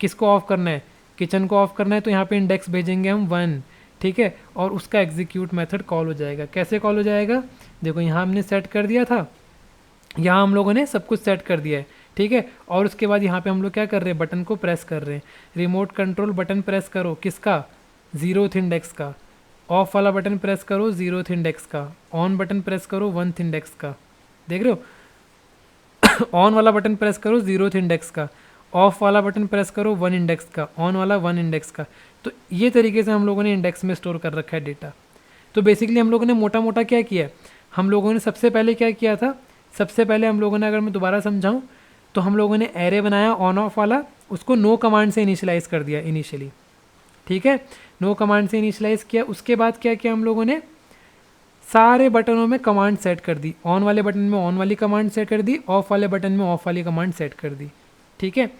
किसको ऑफ करना है, किचन को ऑफ करना है, तो यहाँ पे इंडेक्स भेजेंगे हम 1, ठीक है। और उसका एग्जीक्यूट मेथड कॉल हो जाएगा। कैसे कॉल हो जाएगा, देखो यहाँ हमने सेट कर दिया था, यहाँ हम लोगों ने सब कुछ सेट कर दिया है, ठीक है। और उसके बाद यहाँ पे हम लोग क्या कर रहे हैं, बटन को प्रेस कर रहे हैं, रिमोट कंट्रोल बटन प्रेस करो, किसका, 0th इंडेक्स का, ऑफ वाला बटन प्रेस करो 0th इंडेक्स का, ऑन बटन प्रेस करो 1th इंडेक्स का, देख रहे हो ऑन वाला बटन प्रेस करो 0th इंडेक्स का, ऑफ वाला बटन प्रेस करो 1 इंडेक्स का, ऑन वाला 1 इंडेक्स का। तो ये तरीके से हम लोगों ने इंडेक्स में स्टोर कर रखा है डेटा। तो बेसिकली हम लोगों ने मोटा मोटा क्या किया, हम लोगों ने सबसे पहले क्या किया था, सबसे पहले हम लोगों ने, अगर मैं दोबारा समझाऊं तो हम लोगों ने एरे बनाया ऑन ऑफ वाला, उसको नो कमांड से इनिशियलाइज़ कर दिया इनिशियली, ठीक है। नो कमांड से इनिशियलाइज़ किया, उसके बाद क्या किया हम लोगों ने, सारे बटनों में कमांड सेट कर दी, ऑन वाले बटन में ऑन वाली कमांड सेट कर दी, ऑफ वाले बटन में ऑफ वाली कमांड सेट कर दी, ठीक है।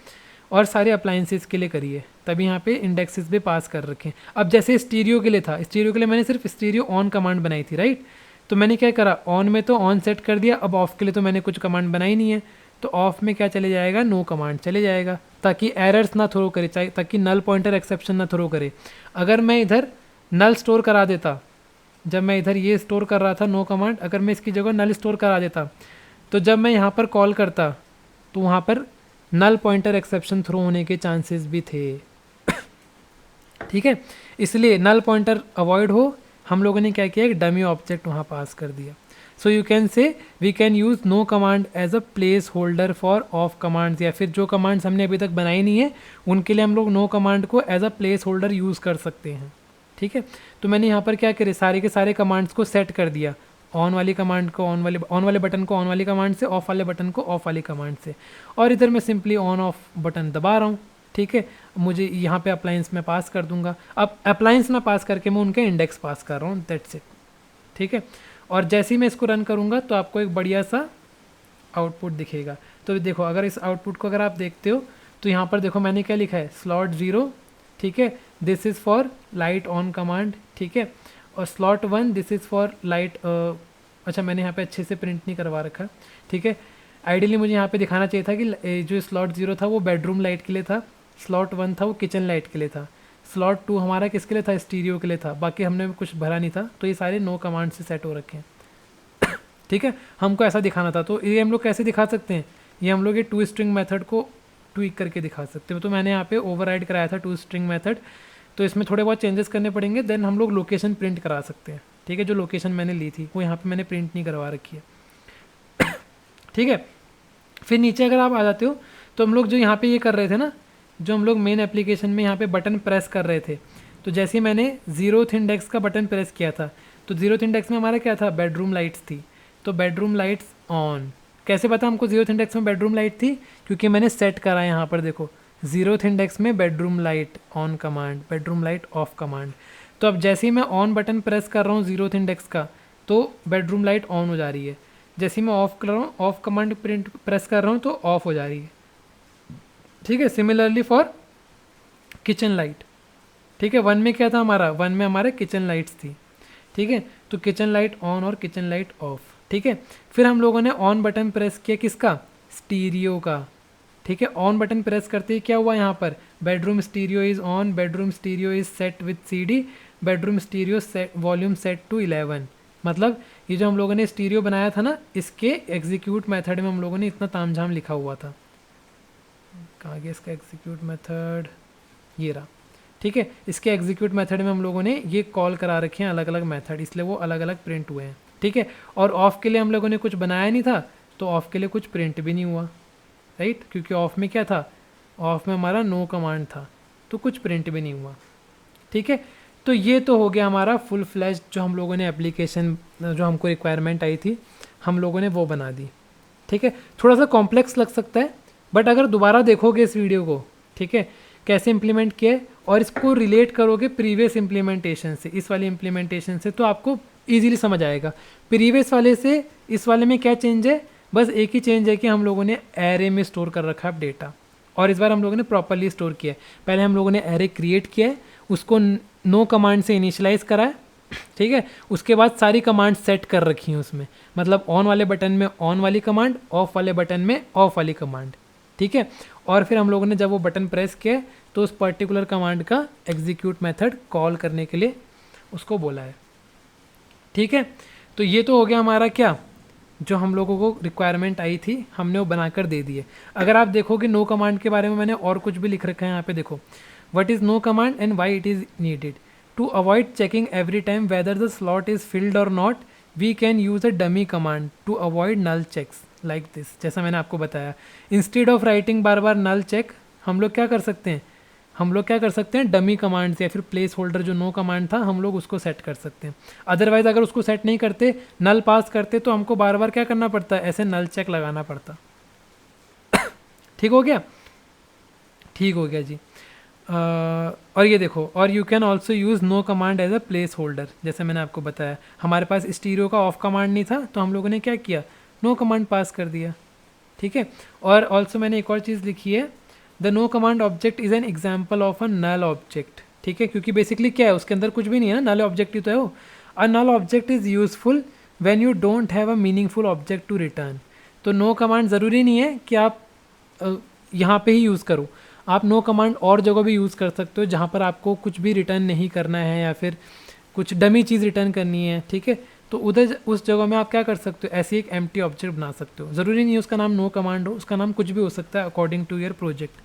और सारे अप्लाइंसेस के लिए करिए, तभी यहाँ पे इंडेक्सेस भी पास कर रखे। अब जैसे स्टीरियो के लिए था, स्टीरियो के लिए मैंने सिर्फ स्टीरियो ऑन कमांड बनाई थी, राइट। तो मैंने क्या करा, ऑन में तो ऑन सेट कर दिया, अब ऑफ के लिए तो मैंने कुछ कमांड बनाई नहीं है, तो ऑफ में क्या चले जाएगा, नो कमांड चले जाएगा, ताकि एरर्स ना थ्रो करे, ताकि नल पॉइंटर एक्सेप्शन ना थ्रो करे। अगर मैं इधर नल स्टोर करा देता, जब मैं इधर ये स्टोर कर रहा था नो कमांड, अगर मैं इसकी जगह नल स्टोर करा देता, तो जब मैं यहाँ पर कॉल करता तो वहाँ पर नल पॉइंटर एक्सेप्शन थ्रो होने के चांसेस भी थे ठीक है। इसलिए नल पॉइंटर अवॉइड हो, हम लोगों ने क्या किया, एक डमी ऑब्जेक्ट वहाँ पास कर दिया। So you can say we can use no command as a place holder for of commands, या फिर जो कमांड्स हमने अभी तक बनाई नहीं है उनके लिए हम लोग नो कमांड को as a place holder use कर सकते हैं, ठीक है। तो मैंने यहाँ पर क्या करे, सारे के सारे कमांड्स को सेट कर दिया, ऑन वाली कमांड को ऑन वाले बटन को ऑन वाली कमांड से, ऑफ वाले बटन को ऑफ वाली कमांड से, और इधर मैं सिंपली ऑन ऑफ बटन दबा रहा हूँ, ठीक है। मुझे यहाँ पे अप्लायंस में पास कर दूंगा, अब अप्लायंस में पास करके मैं उनके इंडेक्स पास कर रहा हूँ, दैट्स इट, ठीक है। और जैसे ही मैं इसको रन करूँगा तो आपको एक बढ़िया सा आउटपुट दिखेगा। तो देखो, अगर इस आउटपुट को अगर आप देखते हो तो यहाँ पर देखो मैंने क्या लिखा है, स्लॉट 0, ठीक है, this is for light on command, ठीक है, और slot 1 this is for light, अच्छा मैंने यहाँ पे अच्छे से प्रिंट नहीं करवा रखा, ठीक है। आइडियली मुझे यहाँ पे दिखाना चाहिए था कि जो स्लॉट 0 था वो बेडरूम लाइट के लिए था, स्लॉट 1 था वो किचन लाइट के लिए था, स्लॉट 2 हमारा किसके लिए था, स्टीरियो के लिए था, बाकी हमने कुछ भरा नहीं था। तो ये सारे नो कमांड से सेट हो रखे हैं ठीक है, हमको ऐसा दिखाना था। तो ये हम लोग कैसे दिखा सकते हैं, ये हम लोग ये टू स्ट्रिंग मेथड को ट्वीक करके दिखा सकते हो। तो मैंने यहाँ पे ओवरराइड कराया था टू स्ट्रिंग मेथड, तो इसमें थोड़े बहुत चेंजेस करने पड़ेंगे, देन हम लोग लोकेशन प्रिंट करा सकते हैं। ठीक है, जो लोकेशन मैंने ली थी वो यहाँ पे मैंने प्रिंट नहीं करवा रखी है। ठीक है, फिर नीचे अगर आप आ जाते हो तो हम लोग जो यहाँ पे ये कर रहे थे ना, जो हम लोग मेन एप्लीकेशन में यहाँ पे बटन प्रेस कर रहे थे, तो जैसे ही मैंने 0th इंडेक्स का बटन प्रेस किया था तो 0th इंडेक्स में हमारा क्या था, बेडरूम लाइट्स थी। तो बेडरूम लाइट्स ऑन, कैसे पता हमको 0th इंडेक्स में बेडरूम लाइट थी, क्योंकि मैंने सेट करा है यहाँ पर देखो 0th इंडेक्स में bedroom light on command, bedroom light off command. तो अब जैसे ही मैं ऑन बटन प्रेस कर रहा हूँ 0th इंडेक्स का तो बेडरूम लाइट ऑन हो जा रही है, जैसे ही मैं ऑफ कर रहा हूँ, ऑफ कमांड प्रिंट प्रेस कर रहा हूँ तो ऑफ हो जा रही है। ठीक है, सिमिलरली फॉर किचन लाइट। ठीक है, 1 में क्या था हमारा, 1 में हमारे किचन लाइट्स थी। ठीक है, तो किचन लाइट ऑन और किचन लाइट ऑफ। ठीक है, फिर हम लोगों ने ऑन बटन प्रेस किया किसका, स्टीरियो का। ठीक है, ऑन बटन प्रेस करते ही क्या हुआ यहाँ पर, bedroom stereo is on, bedroom stereo is set with CD, bedroom stereo set volume set to 11। मतलब ये जो हम लोगों ने स्टीरियो बनाया था ना, इसके एग्जीक्यूट मेथड में हम लोगों ने इतना तामझाम लिखा हुआ था। कहाँ गया इसका एग्जीक्यूट मेथड, ये रहा। ठीक है, इसके एग्जीक्यूट मेथड में हम लोगों ने ये कॉल करा रखे हैं अलग अलग मेथड, इसलिए वो अलग अलग प्रिंट हुए हैं। ठीक है, और ऑफ के लिए हम लोगों ने कुछ बनाया नहीं था तो ऑफ के लिए कुछ प्रिंट भी नहीं हुआ, राइट, क्योंकि ऑफ में क्या था, ऑफ में हमारा नो कमांड था तो कुछ प्रिंट भी नहीं हुआ। ठीक है, तो ये तो हो गया हमारा फुल फ्लैश जो हम लोगों ने एप्लीकेशन, जो हमको रिक्वायरमेंट आई थी हम लोगों ने वो बना दी। ठीक है, थोड़ा सा कॉम्प्लेक्स लग सकता है बट अगर दोबारा देखोगे इस वीडियो को, ठीक है, कैसे इम्प्लीमेंट किया है और इसको रिलेट करोगे प्रीवियस इम्प्लीमेंटेशन से, इस वाली इम्प्लीमेंटेशन से, तो आपको ईजिली समझ आएगा प्रीवियस वाले से इस वाले में क्या चेंज है। बस एक ही चेंज है कि हम लोगों ने एरे में स्टोर कर रखा है डेटा, और इस बार हम लोगों ने प्रॉपरली स्टोर किया है। पहले हम लोगों ने एरे क्रिएट किया है, उसको नो कमांड से इनिशियलाइज करा है। ठीक है, उसके बाद सारी कमांड सेट कर रखी हैं उसमें, मतलब ऑन वाले बटन में ऑन वाली कमांड, ऑफ वाले बटन में ऑफ वाली कमांड। ठीक है, और फिर हम लोगों ने जब वो बटन प्रेस किया तो उस पर्टिकुलर कमांड का एग्जीक्यूट मेथड कॉल करने के लिए उसको बोला है। ठीक है, तो ये तो हो गया हमारा क्या, जो हम लोगों को रिक्वायरमेंट आई थी हमने वो बनाकर दे दी है। अगर आप देखोगे नो कमांड के बारे में मैंने और कुछ भी लिख रखा है यहाँ पे, देखो what is no command and why it is needed to avoid checking every time whether the slot is filled और not, we can use a dummy command to avoid null checks like this. जैसा मैंने आपको बताया, instead of writing बार बार null check, हम लोग क्या कर सकते हैं, हम लोग क्या कर सकते हैं, डमी कमांड से या फिर प्लेस होल्डर जो नो कमांड था हम लोग उसको सेट कर सकते हैं। अदरवाइज अगर उसको सेट नहीं करते, नल पास करते, तो हमको बार बार क्या करना पड़ता है, ऐसे नल चेक लगाना पड़ता। ठीक हो गया, ठीक हो गया जी। और ये देखो, और you can also use no command as a place holder. जैसे मैंने आपको बताया हमारे पास स्टीरियो का ऑफ कमांड नहीं था तो हम लोगों ने क्या किया, नो कमांड पास कर दिया। ठीक है, और ऑल्सो मैंने एक और चीज़ लिखी है, the no command object is an example of a null object. ठीक है, क्योंकि बेसिकली क्या है, उसके अंदर कुछ भी नहीं है ना, नल ऑब्जेक्ट ही तो है वो। A null object is useful when you don't have a meaningful object to return. तो नो कमांड ज़रूरी नहीं है कि आप यहाँ पे ही यूज़ करो, आप नो कमांड और जगह भी यूज़ कर सकते हो जहाँ पर आपको कुछ भी रिटर्न नहीं करना है या फिर कुछ डमी चीज़ रिटर्न करनी है। ठीक है, तो उधर उस जगह में आप क्या कर सकते हो, ऐसी एक एम्प्टी ऑब्जेक्ट बना सकते हो। ज़रूरी नहीं है उसका नाम नो कमांड हो, उसका नाम कुछ भी हो सकता है अकॉर्डिंग टू योर प्रोजेक्ट।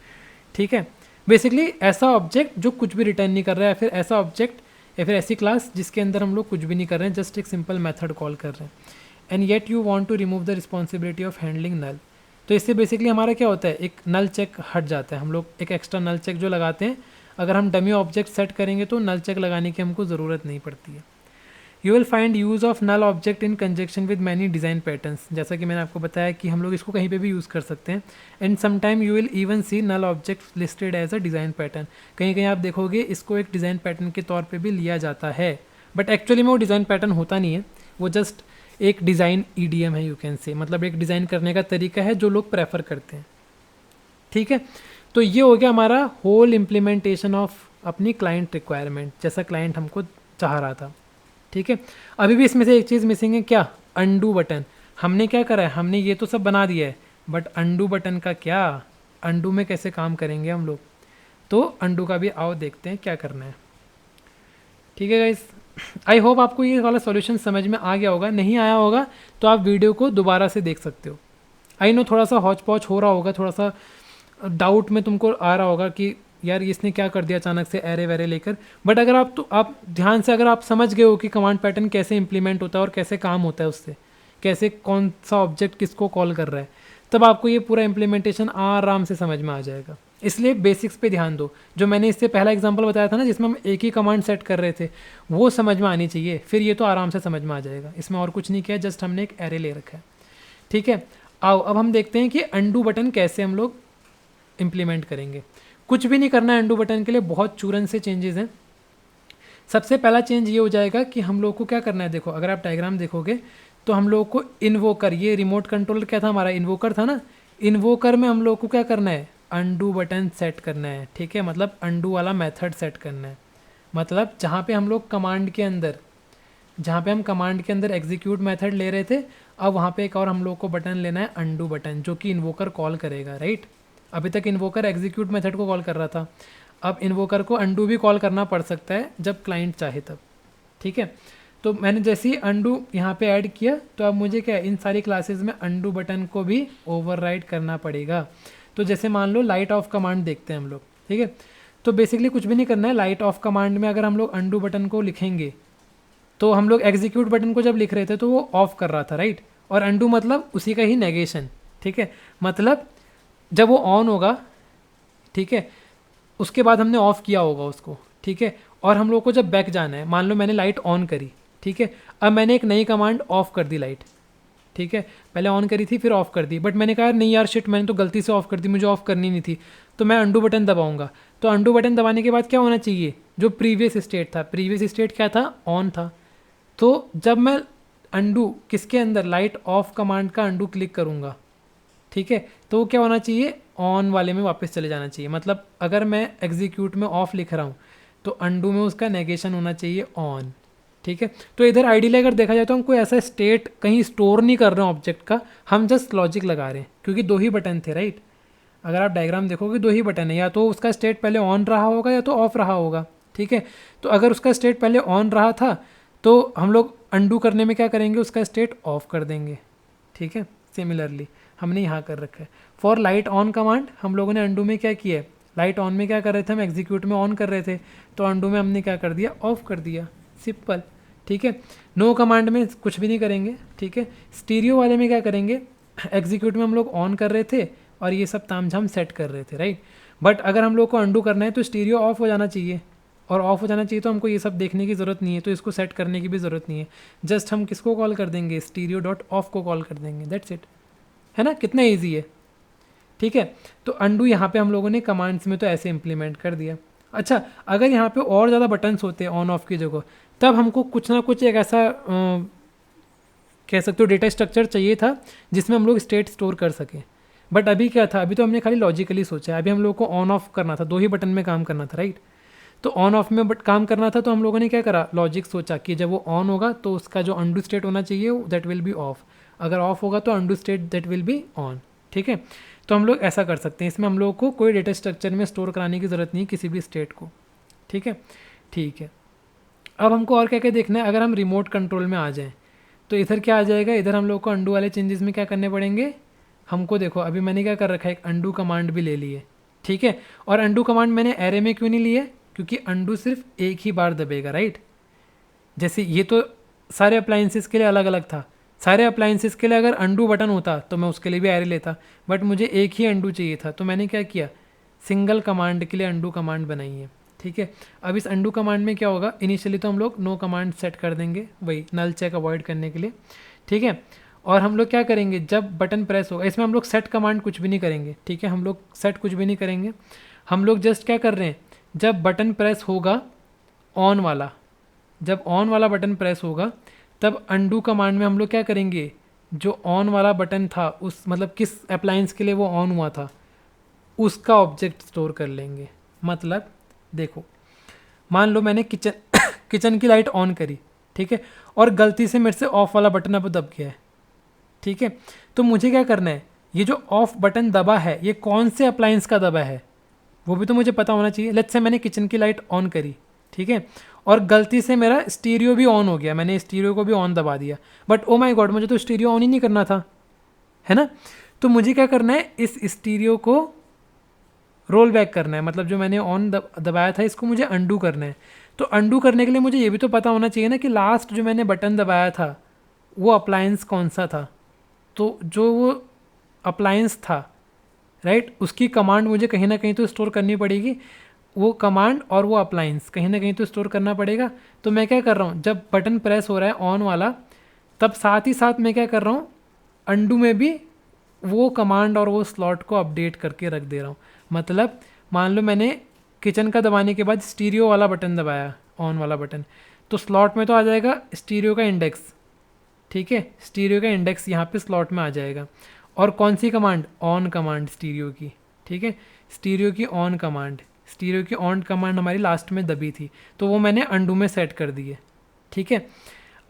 ठीक है, बेसिकली ऐसा ऑब्जेक्ट जो कुछ भी रिटर्न नहीं कर रहा है, या फिर ऐसा ऑब्जेक्ट या फिर ऐसी क्लास जिसके अंदर हम लोग कुछ भी नहीं कर रहे हैं, जस्ट एक सिंपल मेथड कॉल कर रहे हैं। And yet you want to remove the responsibility of handling null. तो इससे बेसिकली हमारा क्या होता है, एक नल चेक हट जाता है। हम लोग एक एक्स्ट्रा नल चेक जो लगाते हैं, अगर हम डमी ऑब्जेक्ट सेट करेंगे तो नल चेक लगाने की हमको ज़रूरत नहीं पड़ती है। You will find use of null object in conjunction with many design patterns. जैसा कि मैंने आपको बताया कि हम लोग इसको कहीं पे भी यूज़ कर सकते हैं। And sometime you will even see null object listed as a design pattern. कहीं कहीं आप देखोगे इसको एक डिज़ाइन पैटर्न के तौर पे भी लिया जाता है, बट एक्चुअली में वो डिज़ाइन पैटर्न होता नहीं है, वो जस्ट एक डिज़ाइन ईडीएम है, यू कैन से, मतलब एक डिज़ाइन करने का तरीका है जो लोग प्रेफर करते हैं। ठीक है, तो ये हो गया हमारा होल इम्प्लीमेंटेशन ऑफ अपनी क्लाइंट रिक्वायरमेंट, जैसा क्लाइंट हमको चाह रहा था। ठीक है, अभी भी इसमें से एक चीज़ मिसिंग है, क्या, अंडू बटन। हमने क्या करा है, हमने ये तो सब बना दिया है, बट अंडू बटन का क्या, अंडू में कैसे काम करेंगे हम लोग, तो अंडू का भी आओ देखते हैं क्या करना है। ठीक है गाइस, आई होप आपको ये वाला सॉल्यूशन समझ में आ गया होगा। नहीं आया होगा तो आप वीडियो को दोबारा से देख सकते हो। आई नो थोड़ा सा हौच पौच हो रहा होगा, थोड़ा सा डाउट में तुमको आ रहा होगा कि यार इसने क्या कर दिया अचानक से एरे वेरे लेकर। बट अगर आप ध्यान से अगर आप समझ गए हो कि कमांड पैटर्न कैसे इंप्लीमेंट होता है और कैसे काम होता है उससे, कैसे कौन सा ऑब्जेक्ट किसको कॉल कर रहा है, तब आपको ये पूरा इम्प्लीमेंटेशन आराम से समझ में आ जाएगा। इसलिए बेसिक्स पे ध्यान दो। जो मैंने इससे पहला एग्जांपल बताया था ना जिसमें हम एक ही कमांड सेट कर रहे थे, वो समझ में आनी चाहिए, फिर ये तो आराम से समझ में आ जाएगा। इसमें और कुछ नहीं किया, जस्ट हमने एक एरे ले रखा है। ठीक है, आओ अब हम देखते हैं कि अंडू बटन कैसे हम लोग इम्प्लीमेंट करेंगे। कुछ भी नहीं करना है अंडू बटन के लिए, बहुत चूरन से चेंजेस हैं। सबसे पहला चेंज ये हो जाएगा कि हम लोग को क्या करना है। देखो अगर आप डायग्राम देखोगे तो हम लोग को इन्वोकर, ये रिमोट कंट्रोलर क्या था हमारा, इन्वोकर था ना। इन्वोकर में हम लोग को क्या करना है, अंडू बटन सेट करना है। ठीक है, मतलब अंडू वाला मेथड सेट करना है। मतलब जहाँ पे हम लोग कमांड के अंदर, जहाँ पे हम कमांड के अंदर एग्जीक्यूट मेथड ले रहे थे, अब वहाँ पे एक और हम लोग को बटन लेना है अंडू बटन, जो कि इन्वोकर कॉल करेगा। राइट, अभी तक इन्वोकर एग्जीक्यूट मेथड को कॉल कर रहा था, अब इन्वोकर को अंडू भी कॉल करना पड़ सकता है जब क्लाइंट चाहे तब। ठीक है, तो मैंने जैसे ही अंडू यहाँ पे ऐड किया तो अब मुझे क्या है, इन सारी क्लासेस में अंडू बटन को भी ओवरराइड करना पड़ेगा। तो जैसे मान लो लाइट ऑफ कमांड देखते हैं हम लोग। ठीक है, तो बेसिकली कुछ भी नहीं करना है। लाइट ऑफ कमांड में अगर हम लोग अंडू बटन को लिखेंगे तो हम लोग एग्जीक्यूट बटन को जब लिख रहे थे तो वो ऑफ कर रहा था। राइट, और अंडू मतलब उसी का ही नेगेशन। ठीक है, मतलब जब वो ऑन होगा, ठीक है, उसके बाद हमने ऑफ किया होगा उसको। ठीक है, और हम लोग को जब बैक जाना है, मान लो मैंने लाइट ऑन करी, ठीक है, अब मैंने एक नई कमांड ऑफ कर दी लाइट। ठीक है, पहले ऑन करी थी फिर ऑफ कर दी, बट मैंने कहा यार नहीं यार शिट, मैंने तो गलती से ऑफ कर दी, मुझे ऑफ करनी नहीं थी। तो मैं अंडू बटन दबाऊंगा, तो अंडू बटन दबाने के बाद क्या होना चाहिए, जो प्रीवियस स्टेट था, प्रीवियस स्टेट क्या था, ऑन था। तो जब मैं अंडू किसके अंदर, लाइट ऑफ कमांड का अंडू क्लिक करूँगा, ठीक है, तो वो क्या होना चाहिए, ऑन वाले में वापस चले जाना चाहिए। मतलब अगर मैं एग्जीक्यूट में ऑफ लिख रहा हूँ तो अंडू में उसका नेगेशन होना चाहिए ऑन। ठीक है, तो इधर आइडियली अगर देखा जाए तो हम कोई ऐसा स्टेट कहीं स्टोर नहीं कर रहे हैं ऑब्जेक्ट का, हम जस्ट लॉजिक लगा रहे हैं, क्योंकि दो ही बटन थे। राइट, अगर आप डायग्राम देखोगे दो ही बटन है, या तो उसका स्टेट पहले ऑन रहा होगा या तो ऑफ रहा होगा। ठीक है, तो अगर उसका स्टेट पहले ऑन रहा था तो हम लोग अंडू करने में क्या करेंगे, उसका स्टेट ऑफ कर देंगे। ठीक है, सिमिलरली हमने यहाँ कर रखा है फॉर लाइट ऑन कमांड। हम लोगों ने अंडू में क्या किया है, लाइट ऑन में क्या कर रहे थे, हम एग्जीक्यूट में ऑन कर रहे थे, तो अंडू में हमने क्या कर दिया, ऑफ कर दिया, सिंपल। ठीक है, नो कमांड में कुछ भी नहीं करेंगे। ठीक है, स्टीरियो वाले में क्या करेंगे, एग्जीक्यूट में हम लोग ऑन कर रहे थे और ये सब तामझाम सेट कर रहे थे। राइट, बट अगर हम लोग को अंडू करना है तो स्टीरियो ऑफ हो जाना चाहिए, और ऑफ हो जाना चाहिए तो हमको ये सब देखने की ज़रूरत नहीं है, तो इसको सेट करने की भी ज़रूरत नहीं है। जस्ट हम किसको कॉल कर देंगे, स्टीरियो डॉट ऑफ को कॉल कर देंगे, दैट्स इट। है ना, कितना ईजी है। ठीक है, तो अंडू यहाँ पे हम लोगों ने कमांड्स में तो ऐसे इम्प्लीमेंट कर दिया। अच्छा, अगर यहाँ पे और ज़्यादा बटन्स होते हैं ऑन ऑफ की जगह, तब हमको कुछ ना कुछ एक ऐसा कह सकते हो डेटा स्ट्रक्चर चाहिए था जिसमें हम लोग स्टेट स्टोर कर सकें। बट अभी क्या था, अभी तो हमने खाली लॉजिकली सोचा है, अभी हम लोग को ऑन ऑफ करना था, दो ही बटन में काम करना था। राइट, तो ऑन ऑफ में बट काम करना था, तो हम लोगों ने क्या करा, लॉजिक सोचा कि जब वो ऑन होगा तो उसका जो अंडू स्टेट होना चाहिए दैट विल बी ऑफ, अगर ऑफ होगा तो undo state that will be on. ठीक है, तो हम लोग ऐसा कर सकते हैं, इसमें हम लोग को कोई डेटा स्ट्रक्चर में स्टोर कराने की ज़रूरत नहीं है किसी भी स्टेट को। ठीक है, ठीक है, अब हमको और क्या क्या देखना है। अगर हम रिमोट कंट्रोल में आ जाएं तो इधर क्या आ जाएगा, इधर हम लोग को अंडू वाले चेंजेस में क्या करने पड़ेंगे हमको। देखो अभी मैंने क्या कर रखा है, एक अंडू कमांड भी ले ली है। ठीक है, और अंडू कमांड मैंने एरे में क्यों नहीं ली है, क्योंकि अंडू सिर्फ एक ही बार दबेगा। राइट, जैसे ये तो सारे अप्लाइंसेस के लिए अलग अलग था, सारे अप्लाइंसेस के लिए अगर अंडू बटन होता तो मैं उसके लिए भी एरे लेता, बट मुझे एक ही अंडू चाहिए था, तो मैंने क्या किया, सिंगल कमांड के लिए अंडू कमांड बनाई है। ठीक है, अब इस अंडू कमांड में क्या होगा, इनिशियली तो हम लोग नो कमांड सेट कर देंगे, वही नल चेक अवॉइड करने के लिए। ठीक है, और हम लोग क्या करेंगे, जब बटन प्रेस होगा, इसमें हम लोग सेट कमांड कुछ भी नहीं करेंगे। ठीक है, हम लोग सेट कुछ भी नहीं करेंगे, हम लोग जस्ट क्या कर रहे हैं, जब बटन प्रेस होगा ऑन वाला, जब ऑन वाला बटन प्रेस होगा तब अंडू कमांड में हम लोग क्या करेंगे, जो ऑन वाला बटन था उस मतलब किस अप्लायंस के लिए वो ऑन हुआ था उसका ऑब्जेक्ट स्टोर कर लेंगे। मतलब देखो, मान लो मैंने किचन की लाइट ऑन करी, ठीक है, और गलती से मेरे से ऑफ वाला बटन अब दब गया है। ठीक है, तो मुझे क्या करना है, ये जो ऑफ बटन दबा है ये कौन से अप्लायंस का दबा है वो भी तो मुझे पता होना चाहिए। लेट्स से मैंने किचन की लाइट ऑन करी, ठीक है, और गलती से मेरा स्टीरियो भी ऑन हो गया, मैंने स्टीरियो को भी ऑन दबा दिया, बट ओ माय गॉड मुझे तो स्टीरियो ऑन ही नहीं करना था, है ना। तो मुझे क्या करना है, इस स्टीरियो को रोल बैक करना है, मतलब जो मैंने ऑन दबाया था इसको मुझे अंडू करना है। तो अंडू करने के लिए मुझे ये भी तो पता होना चाहिए ना कि लास्ट जो मैंने बटन दबाया था वो अप्लायंस कौन सा था। तो जो वो अप्लायंस था, राइट, उसकी कमांड मुझे कहीं ना कहीं तो स्टोर करनी पड़ेगी। वो कमांड और वो अप्लायंस कहीं ना कहीं तो स्टोर करना पड़ेगा। तो मैं क्या कर रहा हूँ, जब बटन प्रेस हो रहा है ऑन वाला, तब साथ ही साथ मैं क्या कर रहा हूँ, अंडू में भी वो कमांड और वो स्लॉट को अपडेट करके रख दे रहा हूँ। मतलब मान लो मैंने किचन का दबाने के बाद स्टीरियो वाला बटन दबाया, ऑन वाला बटन, तो स्लॉट में तो आ जाएगा स्टीरियो का इंडेक्स, ठीक है, स्टीरियो का इंडेक्स यहाँ पे स्लॉट में आ जाएगा। और कौन सी कमांड, ऑन कमांड स्टीरियो की, ठीक है, स्टीरियो की ऑन कमांड, स्टीरियो की ऑन कमांड हमारी लास्ट में दबी थी, तो वो मैंने अंडू में सेट कर दी है, ठीक है।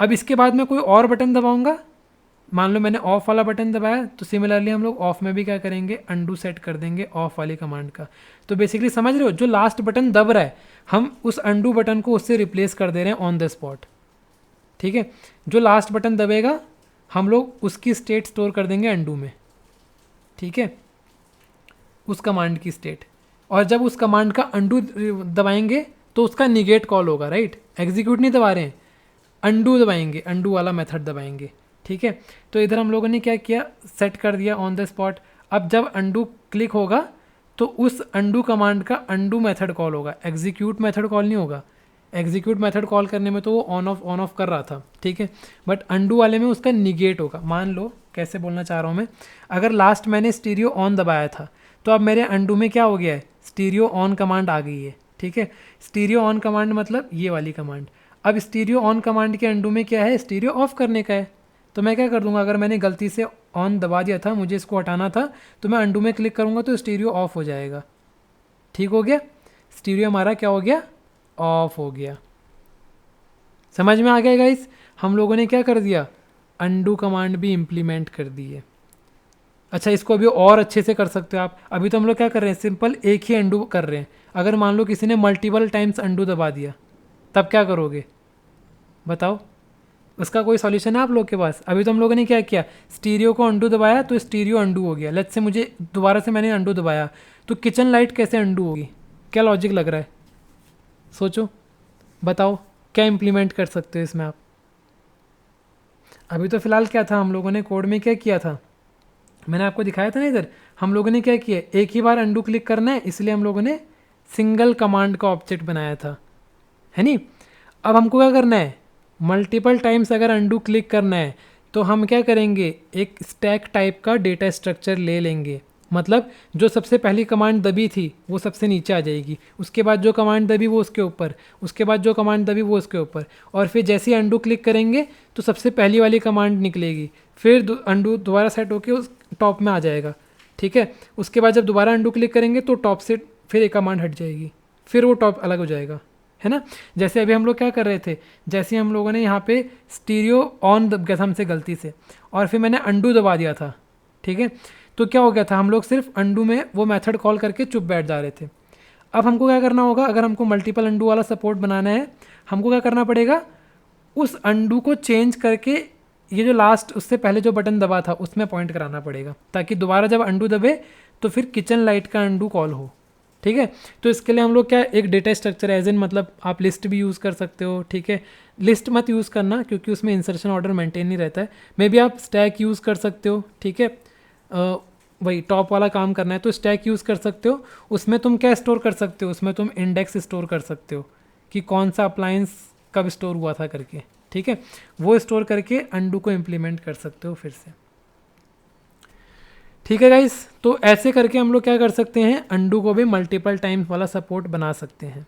अब इसके बाद मैं कोई और बटन दबाऊंगा, मान लो मैंने ऑफ वाला बटन दबाया, तो सिमिलरली हम लोग ऑफ में भी क्या करेंगे, अंडू सेट कर देंगे ऑफ वाली कमांड का। तो बेसिकली समझ रहे हो, जो लास्ट बटन दब रहा है हम उस अंडू बटन को उससे रिप्लेस कर दे रहे हैं ऑन द स्पॉट, ठीक है। जो लास्ट बटन दबेगा हम लोग उसकी स्टेट स्टोर कर देंगे अंडू में, ठीक है, उस कमांड की स्टेट। और जब उस कमांड का अंडू दबाएंगे तो उसका निगेट कॉल होगा, राइट, एग्जीक्यूट नहीं दबा रहे हैं, अंडू दबाएंगे, अंडू वाला मेथड दबाएंगे, ठीक है। तो इधर हम लोगों ने क्या किया, सेट कर दिया ऑन द स्पॉट। अब जब अंडू क्लिक होगा तो उस अंडू कमांड का अंडू मेथड कॉल होगा, एग्जीक्यूट मेथड कॉल नहीं होगा। एग्जीक्यूट मेथड कॉल करने में तो वो ऑन ऑफ कर रहा था, ठीक है, बट अंडू वाले में उसका निगेट होगा। मान लो कैसे बोलना चाह रहा हूँ मैं, अगर लास्ट मैंने स्टीरियो ऑन दबाया था तो अब मेरे अंडू में क्या हो गया है, स्टीरियो ऑन कमांड आ गई है, ठीक है। स्टीरियो ऑन कमांड मतलब ये वाली कमांड। अब स्टीरियो ऑन कमांड के अंडू में क्या है, स्टीरियो ऑफ करने का है। तो मैं क्या कर दूंगा, अगर मैंने गलती से ऑन दबा दिया था, मुझे इसको हटाना था, तो मैं अंडू में क्लिक करूंगा तो स्टीरियो ऑफ हो जाएगा, ठीक हो गया, स्टीरियो हमारा क्या हो गया, ऑफ हो गया। समझ में आ गया गाइस, हम लोगों ने क्या कर दिया, अंडू कमांड भी इम्प्लीमेंट कर दी है। अच्छा, इसको अभी और अच्छे से कर सकते हो आप। अभी तो हम लोग क्या कर रहे हैं, सिंपल एक ही अंडू कर रहे हैं। अगर मान लो किसी ने मल्टीपल टाइम्स अंडू दबा दिया तब क्या करोगे बताओ, उसका कोई सॉल्यूशन है आप लोग के पास। अभी तो हम लोगों ने क्या किया, स्टीरियो को अंडू दबाया तो स्टीरियो अंडू हो गया। लेट्स से मुझे दोबारा से मैंने अंडू दबाया तो किचन लाइट कैसे अंडू होगी, क्या लॉजिक लग रहा है, सोचो, बताओ क्या इम्प्लीमेंट कर सकते हो इसमें आप। अभी तो फिलहाल क्या था, हम लोगों ने कोड में क्या किया था, मैंने आपको दिखाया था ना इधर, हम लोगों ने क्या किया, एक ही बार अंडू क्लिक करना है, इसलिए हम लोगों ने सिंगल कमांड का ऑब्जेक्ट बनाया था, है नी। अब हमको क्या करना है, मल्टीपल टाइम्स अगर अंडू क्लिक करना है तो हम क्या करेंगे, एक स्टैक टाइप का डेटा स्ट्रक्चर ले लेंगे। मतलब जो सबसे पहली कमांड दबी थी वो सबसे नीचे आ जाएगी, उसके बाद जो कमांड दबी वो उसके ऊपर, उसके बाद जो कमांड दबी वो उसके ऊपर, और फिर जैसे ही अंडू क्लिक करेंगे तो सबसे पहली वाली कमांड निकलेगी, फिर अंडू दोबारा सेट होके उस टॉप में आ जाएगा, ठीक है। उसके बाद जब दोबारा अंडू क्लिक करेंगे तो टॉप से फिर एक कमांड हट जाएगी, फिर वो टॉप अलग हो जाएगा, है ना। जैसे अभी हम लोग क्या कर रहे थे, जैसे हम लोगों ने यहाँ पे स्टीरियो ऑन दब गया था हमसे गलती से, और फिर मैंने अंडू दबा दिया था, ठीक है, तो क्या हो गया था, हम लोग सिर्फ अंडू में वो मेथड कॉल करके चुप बैठ जा रहे थे। अब हमको क्या करना होगा, अगर हमको मल्टीपल अंडू वाला सपोर्ट बनाना है, हमको क्या करना पड़ेगा, उस अंडू को चेंज करके ये जो लास्ट उससे पहले जो बटन दबा था उसमें पॉइंट कराना पड़ेगा, ताकि दोबारा जब अंडू दबे तो फिर किचन लाइट का अंडू कॉल हो, ठीक है। तो इसके लिए हम लोग क्या, एक डेटा स्ट्रक्चर एज इन, मतलब आप लिस्ट भी यूज़ कर सकते हो, ठीक है। लिस्ट मत यूज़ करना क्योंकि उसमें इंसर्शन ऑर्डर मेंटेन नहीं रहता है। मे बी आप स्टैक यूज़ कर सकते हो, ठीक है, वही टॉप वाला काम करना है तो स्टैक यूज़ कर सकते हो। उसमें तुम क्या स्टोर कर सकते हो, उसमें तुम इंडेक्स स्टोर कर सकते हो कि कौन सा अप्लायंस कब स्टोर हुआ था करके, ठीक है, वो स्टोर करके अंडू को इम्प्लीमेंट कर सकते हो फिर से, ठीक है गाइस। तो ऐसे करके हम लोग क्या कर सकते हैं, अंडू को भी मल्टीपल टाइम्स वाला सपोर्ट बना सकते हैं।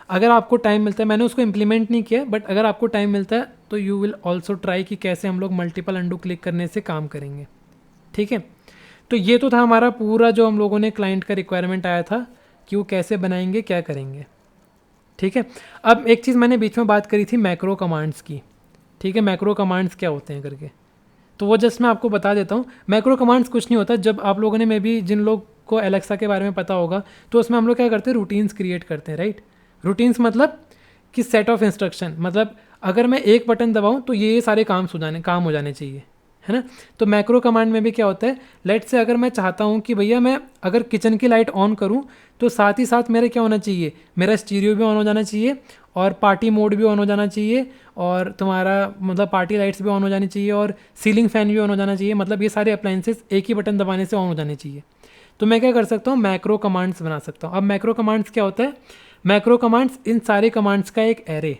अगर आपको टाइम मिलता है, मैंने उसको इम्प्लीमेंट नहीं किया, बट अगर आपको टाइम मिलता है तो यू विल ऑल्सो ट्राई कि कैसे हम लोग मल्टीपल अंडू क्लिक करने से काम करेंगे, ठीक है। तो ये तो था हमारा पूरा जो हम लोगों ने क्लाइंट का रिक्वायरमेंट आया था कि वो कैसे बनाएंगे, क्या करेंगे, ठीक है। अब एक चीज़ मैंने बीच में बात करी थी मैक्रो कमांड्स की, ठीक है, मैक्रो कमांड्स क्या होते हैं करके, तो वो जस्ट मैं आपको बता देता हूँ। मैक्रो कमांड्स कुछ नहीं होता, जब आप लोगों ने मे बी जिन लोग को एलेक्सा के बारे में पता होगा तो उसमें हम लोग क्या करते हैं, रूटीन्स क्रिएट करते हैं, राइट। रूटीन्स मतलब कि सेट ऑफ इंस्ट्रक्शन, मतलब अगर मैं एक बटन दबाऊँ तो ये सारे काम हो जाने चाहिए, है ना। तो मैक्रो कमांड में भी क्या होता है, लेट से अगर मैं चाहता हूँ कि भैया मैं अगर किचन की लाइट ऑन करूँ तो साथ ही साथ मेरे क्या होना चाहिए, मेरा स्टीरियो भी ऑन हो जाना चाहिए और पार्टी मोड भी ऑन हो जाना चाहिए और तुम्हारा मतलब पार्टी लाइट्स भी ऑन हो जानी चाहिए और सीलिंग फैन भी ऑन हो जाना चाहिए, मतलब ये सारे अप्लाइंसेस एक ही बटन दबाने से ऑन हो जाने चाहिए। तो मैं क्या कर सकता हूँ, मैक्रो कमांड्स बना सकता हूँ। अब मैक्रो कमांड्स क्या होता है, मैक्रो कमांड्स इन सारे कमांड्स का एक एरे।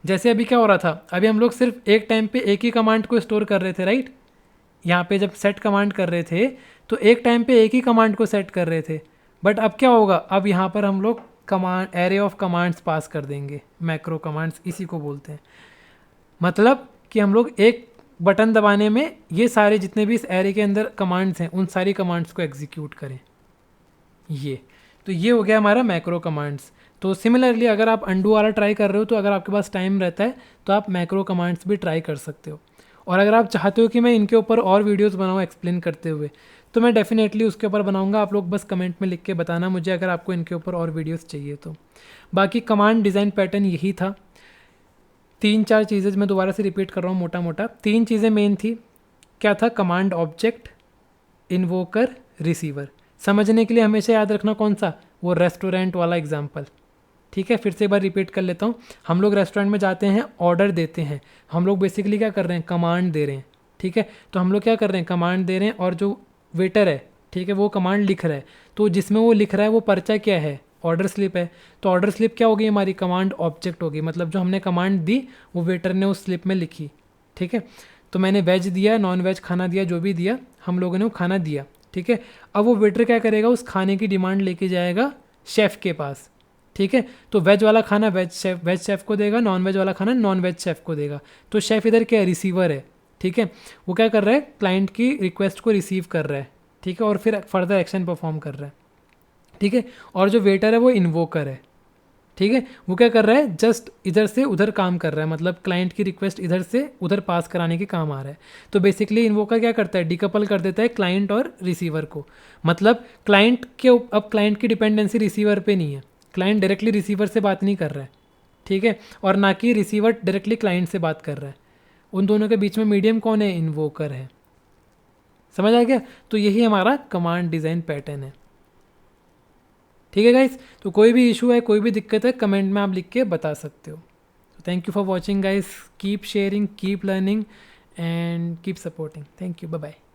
जैसे अभी क्या हो रहा था, अभी हम लोग सिर्फ एक टाइम पे एक ही कमांड को स्टोर कर रहे थे, राइट। यहाँ पे जब सेट कमांड कर रहे थे तो एक टाइम पे एक ही कमांड को सेट कर रहे थे। बट अब क्या होगा, अब यहाँ पर हम लोग कमांड एरे ऑफ कमांड्स पास कर देंगे। मैक्रो कमांड्स इसी को बोलते हैं। मतलब कि हम लोग एक बटन दबाने में ये सारे जितने भी इस एरे के अंदर कमांड्स हैं उन सारी कमांड्स को एग्जीक्यूट करें। ये हो गया हमारा मैक्रो कमांड्स। तो सिमिलरली अगर आप अंडू वाला ट्राई कर रहे हो तो अगर आपके पास टाइम रहता है तो आप मैक्रो कमांड्स भी ट्राई कर सकते हो। और अगर आप चाहते हो कि मैं इनके ऊपर और वीडियोस बनाऊँ एक्सप्लेन करते हुए तो मैं डेफिनेटली उसके ऊपर बनाऊंगा। आप लोग बस कमेंट में लिख के बताना मुझे अगर आपको इनके ऊपर और वीडियोस चाहिए तो। बाकी कमांड डिज़ाइन पैटर्न यही था। 3-4 चीज़ें मैं दोबारा से रिपीट कर रहा हूँ मोटा मोटा। 3 चीज़ें मेन थी। क्या था, कमांड ऑब्जेक्ट, इन्वोकर, रिसीवर। समझने के लिए हमेशा याद रखना कौन सा, वो रेस्टोरेंट वाला एग्जाम्पल। ठीक है, फिर से एक बार रिपीट कर लेता हूँ। हम लोग रेस्टोरेंट में जाते हैं, ऑर्डर देते हैं, हम लोग बेसिकली क्या कर रहे हैं, कमांड दे रहे हैं। ठीक है, तो हम लोग क्या कर रहे हैं, कमांड दे रहे हैं और जो वेटर है, ठीक है, वो कमांड लिख रहा है। तो जिसमें वो लिख रहा है वो पर्चा क्या है, ऑर्डर स्लिप है। तो ऑर्डर स्लिप क्या होगी, हमारी कमांड ऑब्जेक्ट होगी। मतलब जो हमने कमांड दी वो वेटर ने उस स्लिप में लिखी। ठीक है, तो मैंने वेज दिया, नॉन वेज खाना दिया, जो भी दिया हम लोगों ने वो खाना दिया। ठीक है, अब वो वेटर क्या करेगा, उस खाने की डिमांड लेके जाएगा शेफ़ के पास। ठीक है, तो वेज वाला खाना वेज शेफ़ को देगा, नॉन वेज वाला खाना नॉन वेज शेफ़ को देगा। तो शेफ़ इधर क्या है, रिसीवर है। ठीक है, वो क्या कर रहा है, क्लाइंट की रिक्वेस्ट को रिसीव कर रहा है। ठीक है, और फिर फर्दर एक्शन परफॉर्म कर रहा है। ठीक है, और जो वेटर है वो इन्वोकर है। ठीक है, वो क्या कर रहा है, जस्ट इधर से उधर काम कर रहा है। मतलब क्लाइंट की रिक्वेस्ट इधर से उधर पास कराने के काम आ रहा है। तो बेसिकली इन्वोकर क्या करता है, डिकपल कर देता है क्लाइंट और रिसीवर को। मतलब क्लाइंट के अब क्लाइंट की डिपेंडेंसी रिसीवर पे नहीं है, क्लाइंट डायरेक्टली रिसीवर से बात नहीं कर रहा है। ठीक है, और ना कि रिसीवर डायरेक्टली क्लाइंट से बात कर रहा है। उन दोनों के बीच में मीडियम कौन है, इन्वोकर है। समझ आ गया। तो यही हमारा कमांड डिज़ाइन पैटर्न है। ठीक है गाइस, तो कोई भी इशू है, कोई भी दिक्कत है, कमेंट में आप लिख के बता सकते हो। Thank you for watching guys, keep sharing, keep learning and keep supporting. Thank you, bye bye.